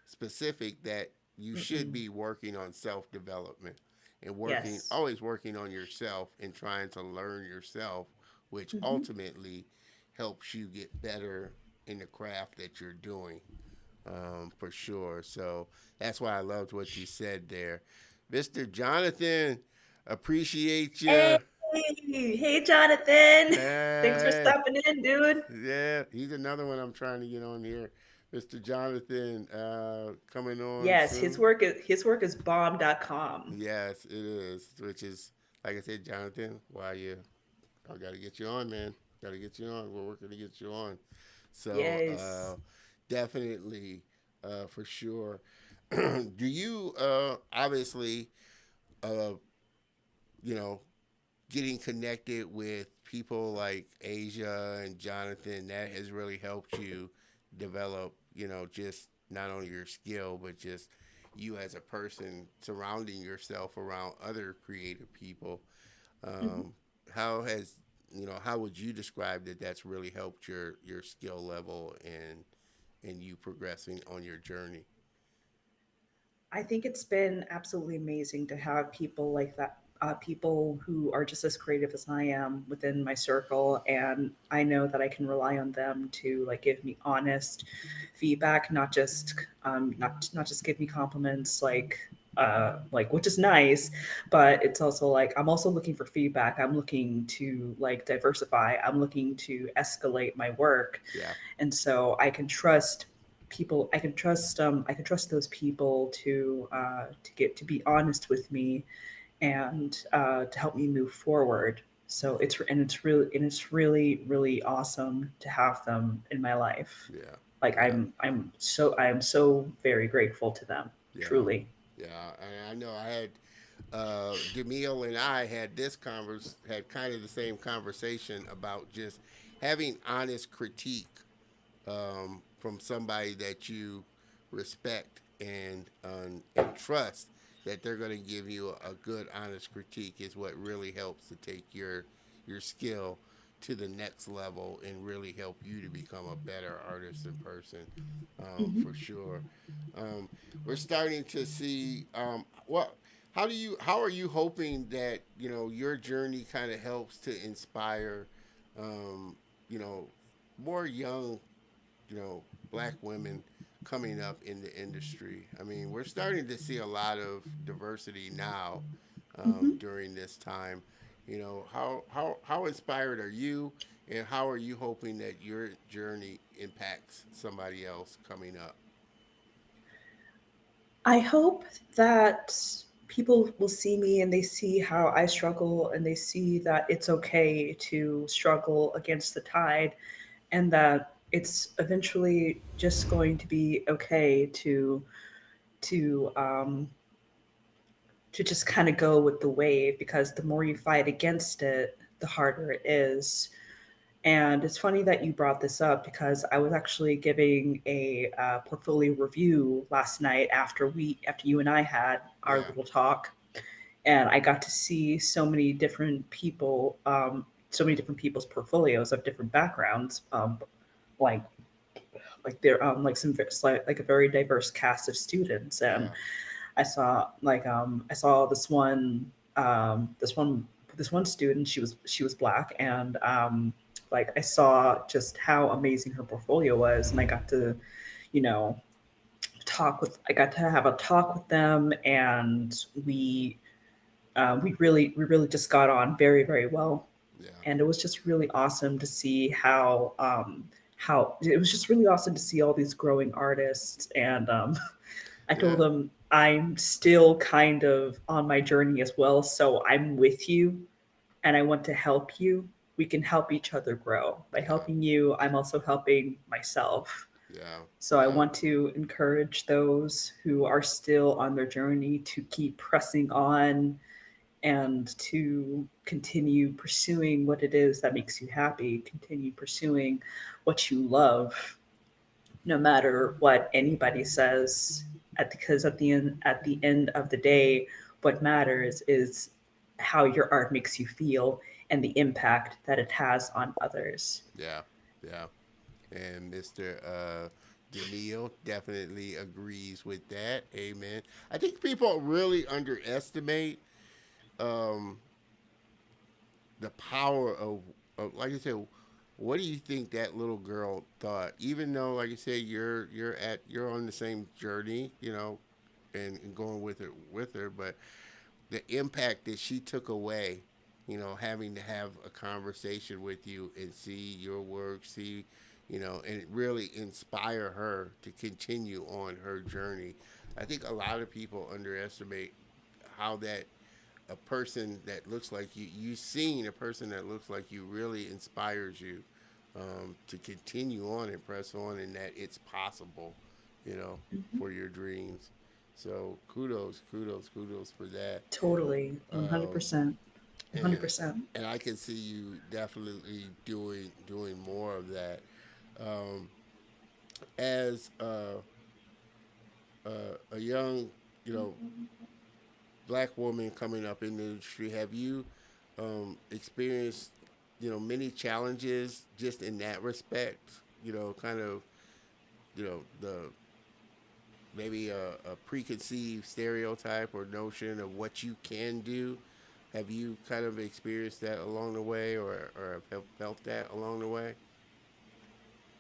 Speaker 1: specific, that you should
Speaker 3: Mm-mm.
Speaker 1: be working on self development and working
Speaker 3: Yes.
Speaker 1: always working on yourself and trying to learn yourself, which
Speaker 3: Mm-hmm.
Speaker 1: ultimately helps you get better in the craft that you're doing, for sure. So that's why I loved what you said there, Mr. Jonathan. Appreciate
Speaker 3: Hey,
Speaker 1: you.
Speaker 3: hey, Jonathan. Thanks for
Speaker 1: Hey,
Speaker 3: stopping in, dude.
Speaker 1: yeah, he's another one I'm trying to get on here. Mr. Jonathan, coming on
Speaker 3: Yes,
Speaker 1: soon.
Speaker 3: his work is bomb.com.
Speaker 1: Yes, it is. Which is, like I said, Jonathan, why you? I got to get you on, man. Got to get you on. We're working to get you on. So
Speaker 3: Yes.
Speaker 1: definitely, for sure. Do you obviously, uh, you know, getting connected with people like Asia and Jonathan, that has really helped you develop, just not only your skill, but just you as a person surrounding yourself around other creative people.
Speaker 3: Mhm.
Speaker 1: Um, how has, how would you describe that that's really helped your skill level and you progressing on your journey?
Speaker 3: I think it's been absolutely amazing to have people like that, people who are just as creative as I am within my circle, and I know that I can rely on them to like give me honest feedback, not just not just give me compliments, like which is nice, but it's also like I'm also looking for feedback. I'm looking to like diversify. I'm looking to escalate my work,
Speaker 1: Yeah,
Speaker 3: and so I can trust people. I can trust those people to get to be honest with me and to help me move forward. So it's really awesome to have them in my life.
Speaker 1: yeah,
Speaker 3: Like
Speaker 1: yeah,
Speaker 3: I am so very grateful to them,
Speaker 1: yeah,
Speaker 3: truly.
Speaker 1: yeah. And I know I had Demille and I had had kind of the same conversation about just having honest critique from somebody that you respect and trust. that they're going to give you a good, honest critique is what really helps to take your skill to the next level and really help you to become a better artist in person, for
Speaker 3: Hmm.
Speaker 1: sure. Um, we're starting to see what. How are you hoping that your journey kind of helps to inspire, um, you know, more young, black women coming up in the industry? I mean, we're starting to see a lot of diversity now,
Speaker 3: Hmm.
Speaker 1: during this time. How inspired are you, and how are you hoping that your journey impacts somebody else coming up?
Speaker 3: I hope that people will see me and they see how I struggle and they see that it's okay to struggle against the tide and that it's eventually just going to be okay to um, to just kind of go with the wave because the more you fight against it, the harder it is. And it's funny that you brought this up because I was actually giving a portfolio review last night after you and I had our
Speaker 1: Yeah,
Speaker 3: little talk, and I got to see so many different people's portfolios of different backgrounds, like they're like a very diverse cast of students, and
Speaker 1: yeah,
Speaker 3: I saw this one student. She was black, and like I saw just how amazing her portfolio was, and I got to you know I got to have a talk with them, and we really just got on very very well,
Speaker 1: yeah,
Speaker 3: and it was just really awesome to see how it was just really awesome to see all these growing artists. And I told
Speaker 1: yeah,
Speaker 3: them I'm still kind of on my journey as well, so I'm with you and I want to help you. We can help each other grow. By
Speaker 1: yeah,
Speaker 3: helping you, I'm also helping myself.
Speaker 1: yeah,
Speaker 3: So I
Speaker 1: yeah,
Speaker 3: want to encourage those who are still on their journey to keep pressing on and to continue pursuing what it is that makes you happy, continue pursuing what you love, no matter what anybody says. Because at the end of the day, what matters is how your art makes you feel and the impact that it has on others.
Speaker 1: yeah, yeah. And Mr. Demille definitely agrees with that. Amen. I think people really underestimate um, the power of, like I said, what do you think that little girl thought? Even though, like I said, you're on the same journey, and going with her, but the impact that she took away, having to have a conversation with you and see your work, and really inspire her to continue on her journey. I think a lot of people underestimate how that a person that looks like you seeing a person that looks like you really inspires you, to continue on and press on, and that it's possible,
Speaker 3: Mhm.
Speaker 1: for your dreams. So kudos, kudos, kudos for that.
Speaker 3: Totally,
Speaker 1: Um,
Speaker 3: 100%,
Speaker 1: and
Speaker 3: 100%.
Speaker 1: and I can see you definitely doing more of that. Um, as a young, you know, black woman coming up in the industry, have you experienced, many challenges just in that respect? Kind of, the maybe a preconceived stereotype or notion of what you can do. Have you kind of experienced that along the way, or have felt that along the way?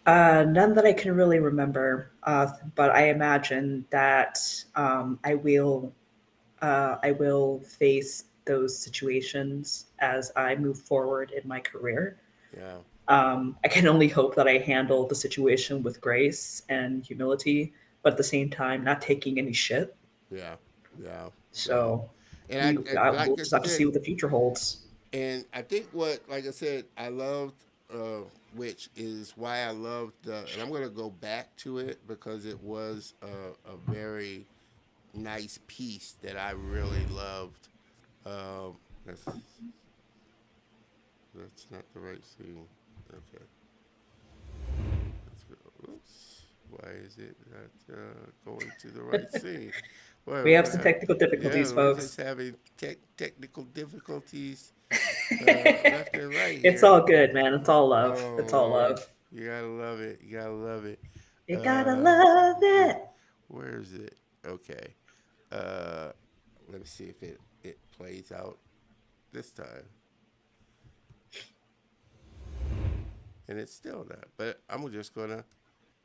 Speaker 3: None that I can really remember, but I imagine that I will face those situations as I move forward in my career.
Speaker 1: Yeah,
Speaker 3: I can only hope that I handle the situation with grace and humility, but at the same time, not taking any shit.
Speaker 1: yeah, yeah, yeah.
Speaker 3: So
Speaker 1: And like
Speaker 3: we'll
Speaker 1: I
Speaker 3: just have to see
Speaker 1: said,
Speaker 3: what the future holds.
Speaker 1: and I think what, like I said, I loved, which is why I loved and I'm gonna go back to it because it was a very nice piece that I really loved. Um, that's not the right scene. Okay, let's go. Oops. Why is it not going to the right scene?
Speaker 3: We
Speaker 1: Well,
Speaker 3: have some technical
Speaker 1: yeah,
Speaker 3: difficulties,
Speaker 1: we're just
Speaker 3: folks.
Speaker 1: having technical difficulties left and right
Speaker 3: It's
Speaker 1: here.
Speaker 3: all good, man. It's all love.
Speaker 1: Oh
Speaker 3: It's all
Speaker 1: Lord,
Speaker 3: love.
Speaker 1: you gotta love it. You gotta love it.
Speaker 3: You gotta
Speaker 1: Uh,
Speaker 3: love
Speaker 1: yeah.
Speaker 3: it.
Speaker 1: Where is it? Okay. Uh, let me see if it plays out this time, and it's still not. But I'm just gonna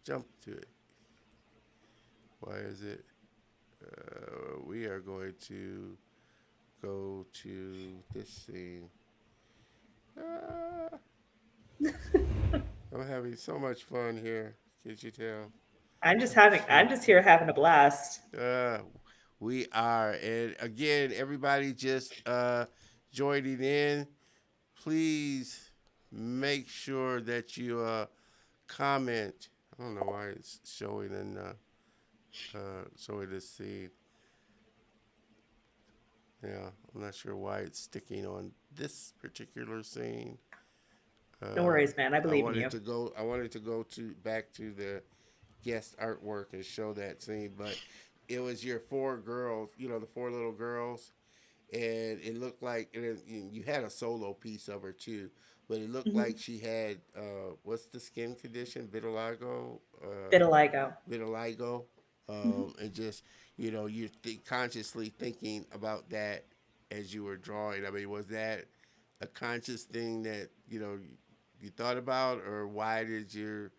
Speaker 1: jump to it. Why is it? We are going to go to this scene. Ah, I'm having so much fun here. Can't you tell?
Speaker 3: I'm just here having a blast.
Speaker 1: Uh, we are. And again, everybody just joining in, please make sure that you comment. I don't know why it's showing in showing this scene. Yeah, I'm not sure why it's sticking on this particular scene.
Speaker 3: No worries, man. I
Speaker 1: I
Speaker 3: believe in
Speaker 1: wanted
Speaker 3: you.
Speaker 1: to go. I wanted to go to back to the guest artwork and show that scene, but it was your four girls. You know, the four little girls, and it looked like you had a solo piece of her too, but it looked
Speaker 3: Hmm.
Speaker 1: like she had what's the skin condition? Vitiligo.
Speaker 3: Vitiligo.
Speaker 1: Vitiligo.
Speaker 3: Hmm.
Speaker 1: And just you're consciously thinking about that as you were drawing. I mean, was that a conscious thing that you thought about, or why did you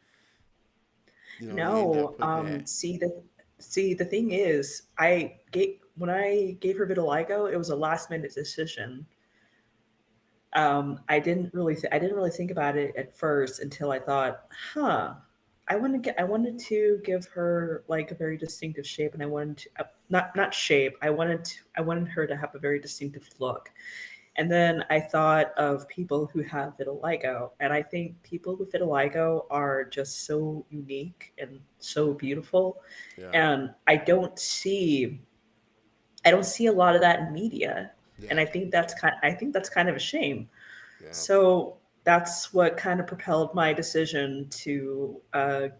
Speaker 1: end up
Speaker 3: No,
Speaker 1: putting that?
Speaker 3: see the thing is, I gave when I gave her vitiligo, it was a last minute decision. I didn't really think about it at first until I thought, huh, I wanted to give her like a very distinctive shape, and I wanted to, not shape. I wanted her to have a very distinctive look. And then I thought of people who have vitiligo, and I think people with vitiligo are just so unique and so beautiful.
Speaker 1: Yeah,
Speaker 3: And I don't see a lot of that in media. And
Speaker 1: yeah,
Speaker 3: I think that's kind of a shame.
Speaker 1: yeah,
Speaker 3: So that's what kind of propelled my decision to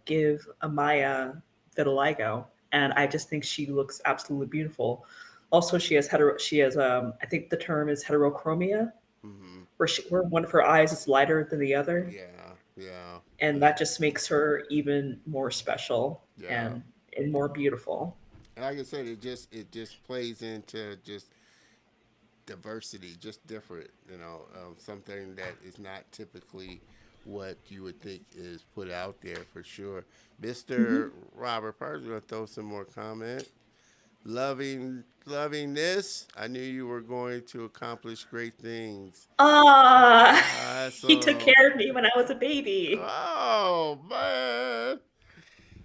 Speaker 3: give Amaya vitiligo, and I just think she looks absolutely beautiful. Also, she has I think the term is heterochromia,
Speaker 1: mm-hmm.
Speaker 3: where one of her eyes is lighter than the other,
Speaker 1: Yeah, yeah,
Speaker 3: and that just makes her even more special
Speaker 1: yeah.
Speaker 3: and more beautiful.
Speaker 1: And like I said, it just plays into just diversity, just different. Something that is not typically what you would think is put out there for sure.
Speaker 3: Hmm.
Speaker 1: Mr. Robert Parks, gonna throw some more comment. Loving this. I knew you were going to accomplish great things.
Speaker 3: Ah, he took
Speaker 1: So,
Speaker 3: care of me when I was a baby.
Speaker 1: oh man.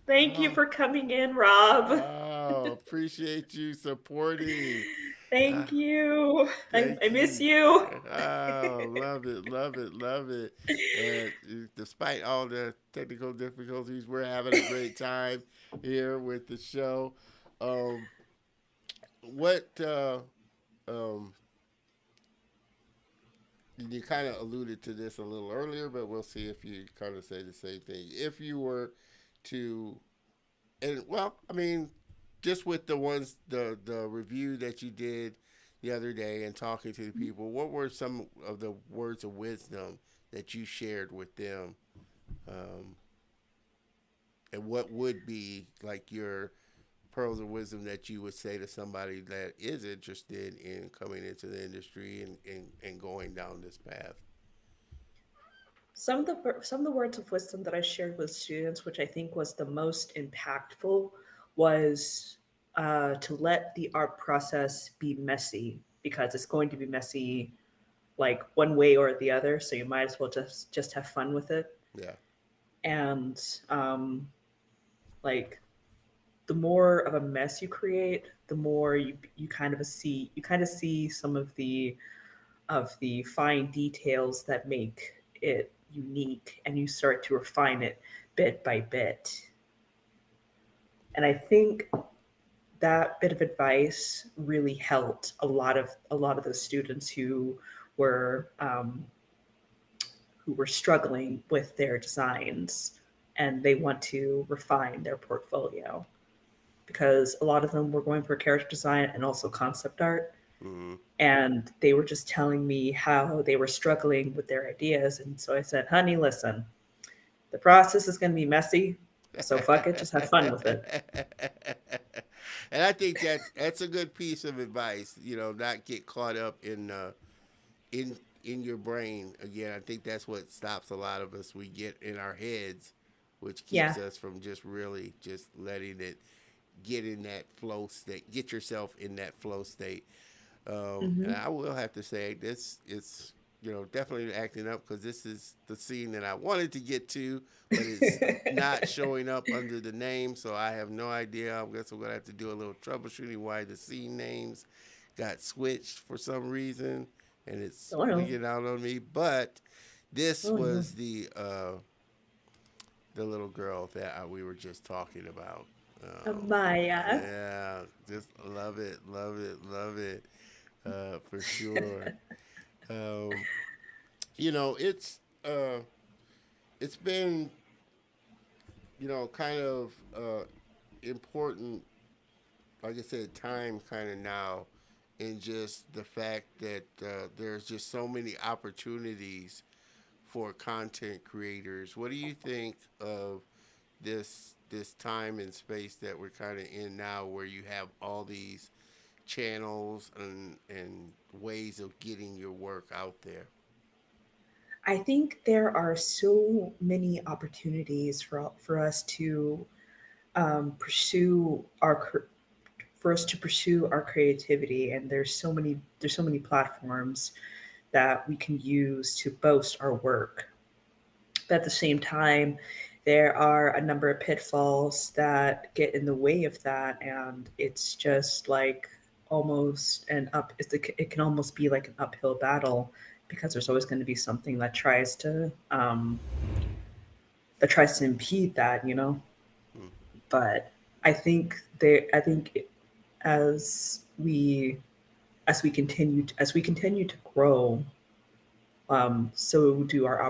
Speaker 3: Thank you
Speaker 1: Oh,
Speaker 3: for coming in, Rob.
Speaker 1: oh, appreciate you supporting. Uh,
Speaker 3: Thank you. I
Speaker 1: Thank
Speaker 3: miss
Speaker 1: you.
Speaker 3: you.
Speaker 1: Oh, love it, love it, love it. And despite all the technical difficulties, we're having a great time here with the show. Um, what um, you kind of alluded to this a little earlier, but we'll see if you kind of say the same thing. If you were to, and well, I mean, just with the review that you did the other day and talking to the people, what were some of the words of wisdom that you shared with them, um, and what would be like your pearls of wisdom that you would say to somebody that is interested in coming into the industry and going down this path?
Speaker 3: Some of the words of wisdom that I shared with students, which I think was the most impactful, was to let the art process be messy, because it's going to be messy like one way or the other. So you might as well just have fun with it.
Speaker 1: Yeah,
Speaker 3: And um, like the more of a mess you create, the more you kind of see some of the fine details that make it unique, and you start to refine it bit by bit. And I think that bit of advice really helped a lot of the students were um, who were struggling with their designs. and they want to refine their portfolio because a lot of them were going for character design and also concept art.
Speaker 1: Mm-hmm.
Speaker 3: And they were just telling me how they were struggling with their ideas. And so I said, honey, listen, the process is going to be messy. So fuck it, just have fun with it.
Speaker 1: And I think that's a good piece of advice. Not get caught up in your brain again. I think that's what stops a lot of us. We get in our heads, which keeps
Speaker 3: Yeah.
Speaker 1: us from just really just letting it get in that flow state. Get yourself in that flow state. And
Speaker 3: Hmm.
Speaker 1: I will have to say this is definitely acting up because this is the scene that I wanted to get to, but it's not showing up under the name, so I have no idea. I guess I'm gonna have to do a little troubleshooting why the scene names got switched for some reason, and it's
Speaker 3: Oh no.
Speaker 1: wigging out on me. But this
Speaker 3: Oh no.
Speaker 1: was the little girl that we were just talking about.
Speaker 3: Maya.
Speaker 1: Yeah, just love it, love it, love it, for sure. Um, you know, it's uh, it's been kind of important, like I said, time kind of now, in just the fact that there's just so many opportunities for content creators. What do you think of this time and space that we're kind of in now, where you have all these channels and ways of getting your work out there?
Speaker 3: I think there are so many opportunities for us to pursue for us to pursue our creativity, and there's so many platforms that we can use to boast our work. But at the same time, there are a number of pitfalls that get in the way of that, and it's just like it can almost be like an uphill battle because there's always going to be something that tries to impede that.
Speaker 1: Hmm.
Speaker 3: But I think as we as we continue to grow, so do our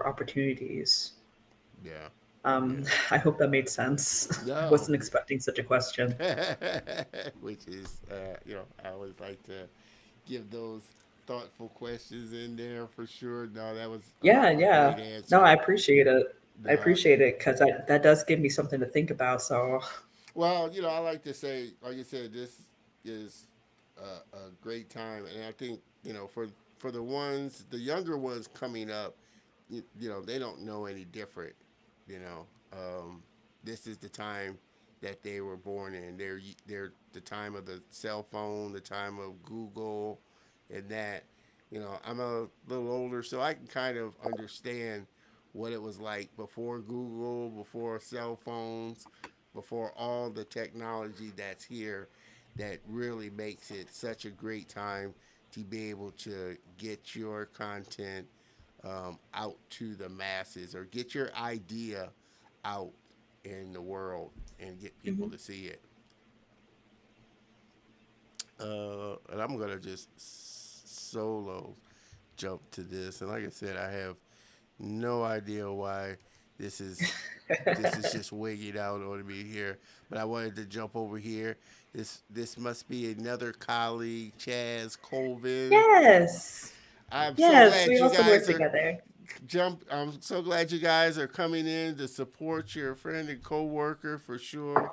Speaker 3: opportunities.
Speaker 1: Yeah,
Speaker 3: Um,
Speaker 1: yeah.
Speaker 3: I hope that made sense. I
Speaker 1: No,
Speaker 3: wasn't expecting such a question.
Speaker 1: which is, I always like to give those thoughtful questions in there for sure. No, that was
Speaker 3: Yeah,
Speaker 1: a great
Speaker 3: yeah. No, I
Speaker 1: answer.
Speaker 3: appreciate it. I
Speaker 1: No,
Speaker 3: appreciate it because that does give me something to think about. So,
Speaker 1: well, I like to say, like you said, this is a great time, and I think for the younger ones coming up, they don't know any different. You know, this is the time that they were born in. They're the time of the cell phone, the time of Google, and that. I'm a little older, so I can kind of understand what it was like before Google, before cell phones, before all the technology that's here, that really makes it such a great time to be able to get your content out to the masses, or get your idea out in the world and get people
Speaker 3: mhm.
Speaker 1: to see it. And I'm gonna just solo jump to this, and like I said, I have no idea why this is this is just wigging out on me here. But I wanted to jump over here. This must be another colleague, Chaz Colvin.
Speaker 3: Yes,
Speaker 1: I'm so
Speaker 3: yes.
Speaker 1: glad
Speaker 3: We
Speaker 1: you
Speaker 3: also work
Speaker 1: guys are
Speaker 3: together.
Speaker 1: I'm so glad you guys are coming in to support your friend and coworker for sure.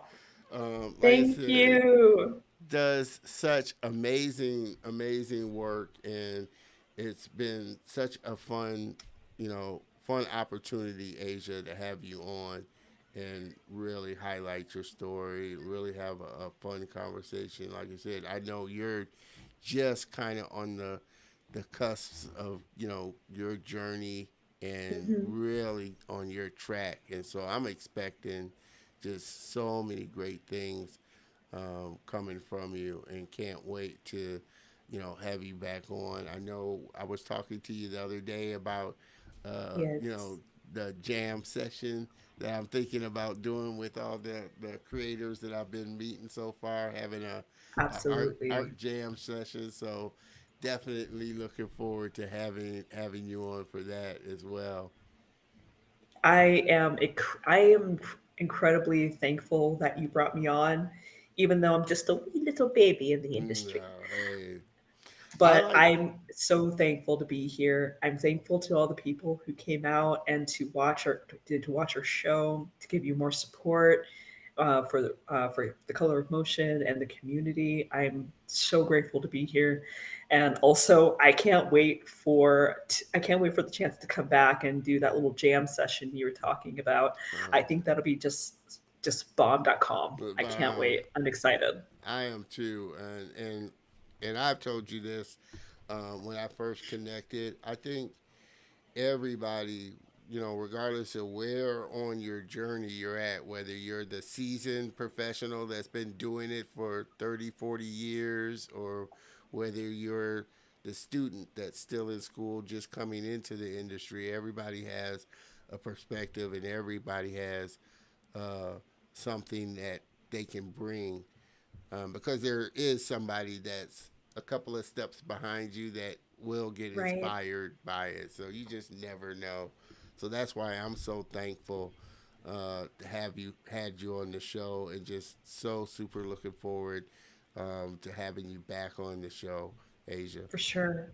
Speaker 1: Like I
Speaker 3: Thank
Speaker 1: said,
Speaker 3: you.
Speaker 1: does such amazing work, and it's been such a fun opportunity, Asia, to have you on and really highlight your story, really have a fun conversation. Like I said, I know you're just kind of on the cusps of your journey, and
Speaker 3: Mhm.
Speaker 1: really on your track, and so I'm expecting just so many great things coming from you, and can't wait to have you back on. I know I was talking to you the other day about
Speaker 3: Yes,
Speaker 1: the jam session that I'm thinking about doing with all the creators that I've been meeting so far, having a art
Speaker 3: absolutely.
Speaker 1: jam session. So definitely looking forward to having you on for that as well.
Speaker 3: I am incredibly thankful that you brought me on, even though I'm just a wee little baby in the industry.
Speaker 1: No, hey, I
Speaker 3: But
Speaker 1: like.
Speaker 3: I'm so thankful to be here. I'm thankful to all the people who came out and to watch our show, to give you more support for the Color of Motion and the community. I'm so grateful to be here, and also I can't wait for the chance to come back and do that little jam session you were talking about. I
Speaker 1: Oh,
Speaker 3: think that'll be just bomb.com. I can't
Speaker 1: um,
Speaker 3: wait. I'm excited.
Speaker 1: I am too, and I've told you this when I first connected. I think everybody, regardless of where on your journey you're at, whether you're the seasoned professional that's been doing it for 30, 40 years, or whether you're the student that's still in school just coming into the industry, everybody has a perspective and everybody has uh, something that they can bring because there is somebody that's a couple of steps behind you that will get
Speaker 3: Right.
Speaker 1: inspired by it. So you just never know. So that's why I'm so thankful to have you had you on the show and just so super looking forward to having you back on the show, Asia.
Speaker 3: For sure.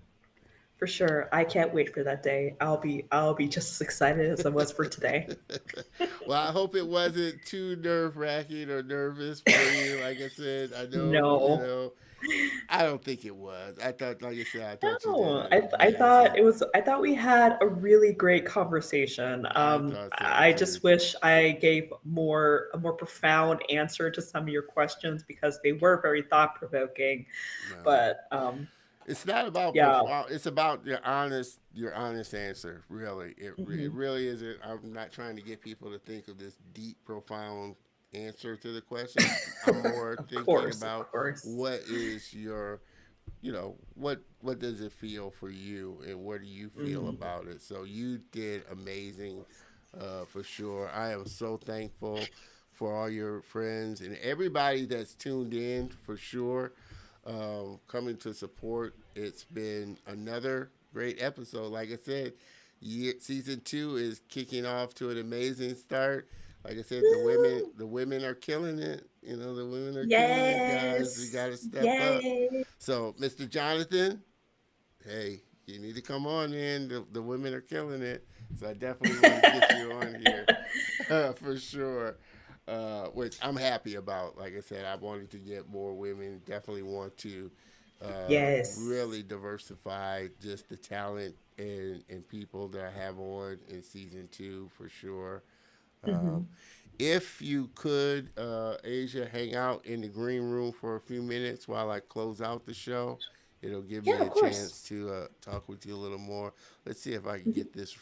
Speaker 3: For sure. I can't wait for that day. I'll be just as excited as I was for today.
Speaker 1: Well, I hope it wasn't too nerve wracking or nervous for you. Like I said, I know,
Speaker 3: No.
Speaker 1: I don't think it was. I thought, like I said, I thought you did
Speaker 3: No.
Speaker 1: an
Speaker 3: I
Speaker 1: amazing.
Speaker 3: thought we had a really great conversation.
Speaker 1: I thought so
Speaker 3: I
Speaker 1: too.
Speaker 3: just wish I gave a more profound answer to some of your questions because they were very thought provoking.
Speaker 1: No,
Speaker 3: But
Speaker 1: it's not about
Speaker 3: yeah.
Speaker 1: perform. It's about your honest answer. Really, it
Speaker 3: Hmm.
Speaker 1: really isn't. I'm not trying to get people to think of this deep, profound answer to the questions. I'm more thinking
Speaker 3: Of
Speaker 1: about
Speaker 3: course.
Speaker 1: what is your what does it feel for you and what do you feel
Speaker 3: Hmm.
Speaker 1: about it. So you did amazing, for sure. I am so thankful for all your friends and everybody that's tuned in for sure, coming to support. It's been another great episode. Like I said, season 2 is kicking off to an amazing start. Like I said, the women
Speaker 3: Woo!
Speaker 1: the women are killing it. The women are killing it, guys. We
Speaker 3: Yes.
Speaker 1: got to step up.
Speaker 3: Yay.
Speaker 1: So, Mr. Jonathan, hey, you need to come on in. The women are killing it. So I definitely want to get you on here for sure. Which I'm happy about. Like I said, I wanted to get more women. Definitely want to
Speaker 3: Yes.
Speaker 1: really diversify just the talent and people that I have on in season 2 for sure.
Speaker 3: Hmm.
Speaker 1: Um, if you could, Asia, hang out in the green room for a few minutes while I close out the show, it'll give
Speaker 3: Yeah,
Speaker 1: me
Speaker 3: of
Speaker 1: a
Speaker 3: course.
Speaker 1: chance to talk with you a little more. Let's see if I can
Speaker 3: Mhm.
Speaker 1: get this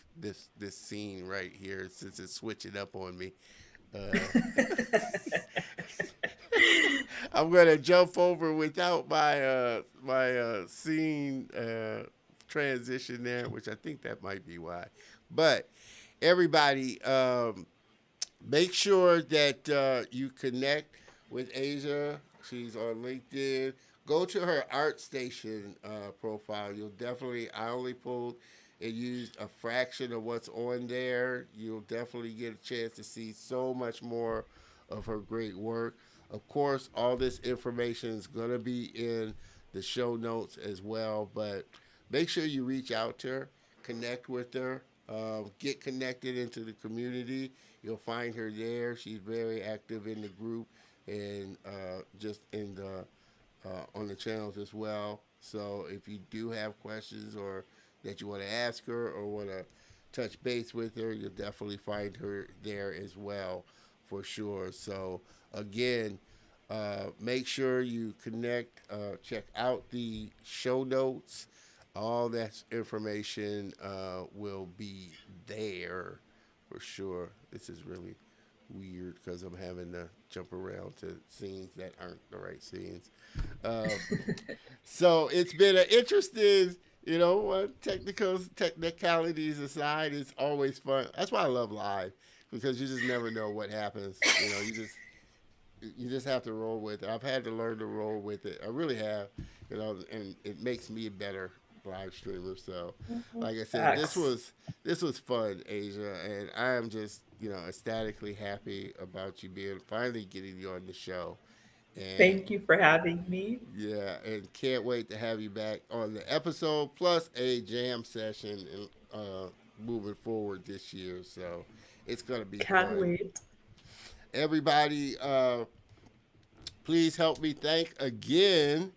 Speaker 1: scene right here since it's switching up on me. Uh, I'm gonna jump over without my scene transition there, which I think that might be why. But everybody, make sure that you connect with Asia. She's on LinkedIn. Go to her ArtStation profile. You'll definitely, I only pulled and used a fraction of what's on there. You'll definitely get a chance to see so much more of her great work. Of course, all this information is going to be in the show notes as well, but make sure you reach out to her, connect with her, get connected into the community. You'll find her there. She's very active in the group and just in the on the channels as well. So if you do have questions or that you want to ask her or want to touch base with her, you'll definitely find her there as well for sure. So again, make sure you connect, check out the show notes. All that information will be there for sure. This is really weird because I'm having to jump around to scenes that aren't the right scenes. Uh, so it's been an interesting, technicalities aside, it's always fun. That's why I love live because you just never know what happens. You just have to roll with it. I've had to learn to roll with it. I really have, and it makes me better. live streamer. So, like I said,
Speaker 3: Facts.
Speaker 1: this was fun, Asia, and I am just ecstatically happy about you being finally getting you on the show. And
Speaker 3: Thank you for having me.
Speaker 1: yeah, and can't wait to have you back on the episode plus a jam session and moving forward this year. So it's gonna be
Speaker 3: Can't
Speaker 1: fun.
Speaker 3: wait.
Speaker 1: Everybody, please help me thank again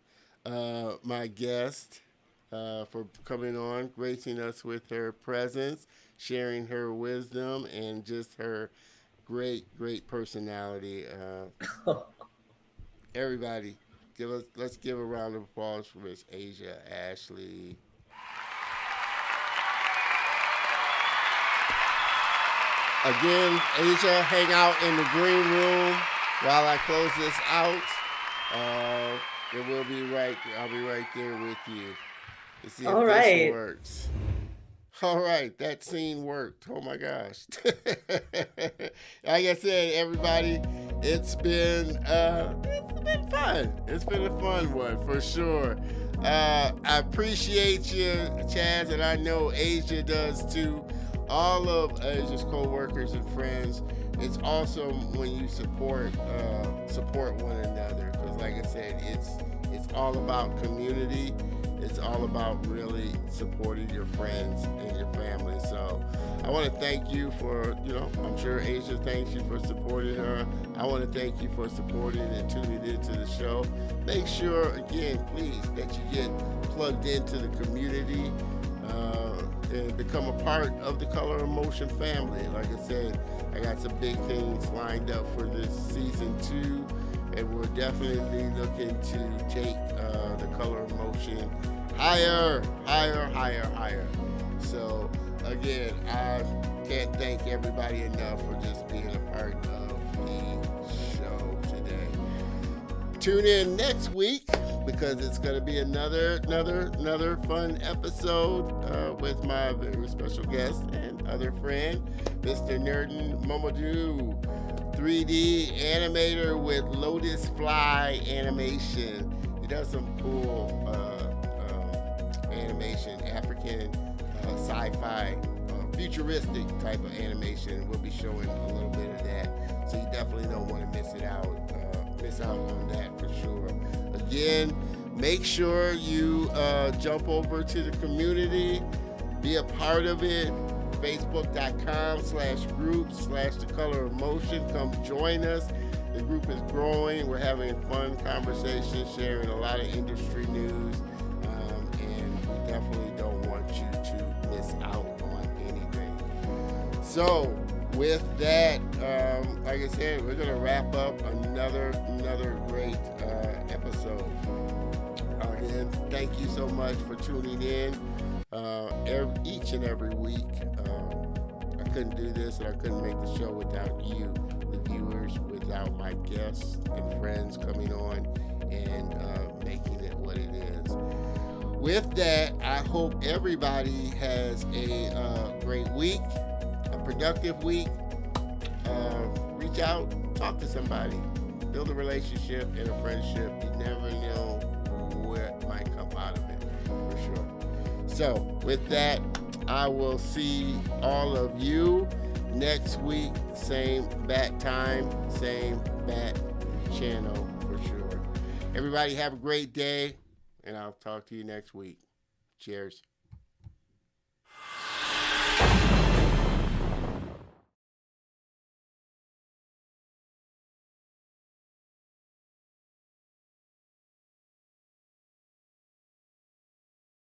Speaker 1: my guest for coming on, gracing us with her presence, sharing her wisdom, and just her great personality. Everybody, let's give a round of applause for Miss Asia Ashley. Again, Asia, hang out in the green room while I close this out. And we'll be right. I'll be right there with you to see if
Speaker 3: All
Speaker 1: this
Speaker 3: right.
Speaker 1: works. All right, that scene worked. Oh my gosh! Like I said, everybody, it's been fun. It's been a fun one for sure. I appreciate you, Chaz, and I know Asia does too. All of Asia's co-workers and friends. It's awesome when you support one another because, like I said, it's all about community. It's all about really supporting your friends and your family. So I want to thank you for, I'm sure Asia thanks you for supporting her. I want to thank you for supporting and tuning into the show. Make sure, again, please, that you get plugged into the community and become a part of the Color of Motion family. Like I said, I got some big things lined up for this season 2. And we're definitely looking to take the Color of Motion higher. So again, I can't thank everybody enough for just being a part of the show today. Tune in next week because it's going to be another fun episode with my very special guest and other friend, Mr. Nerden Momodou. 3D animator with Lotus Fly Animation. He does some cool animation, African sci-fi, futuristic type of animation. We'll be showing a little bit of that, so you definitely don't want to miss out on that for sure. Again, make sure you jump over to the community, be a part of it. Facebook.com/group/The Color of Motion. Come join us. The group is growing. We're having fun conversations, sharing a lot of industry news, and we definitely don't want you to miss out on anything. So, with that, like I said, we're gonna wrap up another great episode. Again, thank you so much for tuning in. Each and every week. I couldn't do this and I couldn't make the show without you, the viewers, without my guests and friends coming on and making it what it is. With that, I hope everybody has a great week, a productive week. Reach out, talk to somebody, build a relationship and a friendship. You never know what might come out of it, for sure. So, with that, I will see all of you next week. Same bat time, same bat channel for sure. Everybody have a great day, and I'll talk to you next week. Cheers.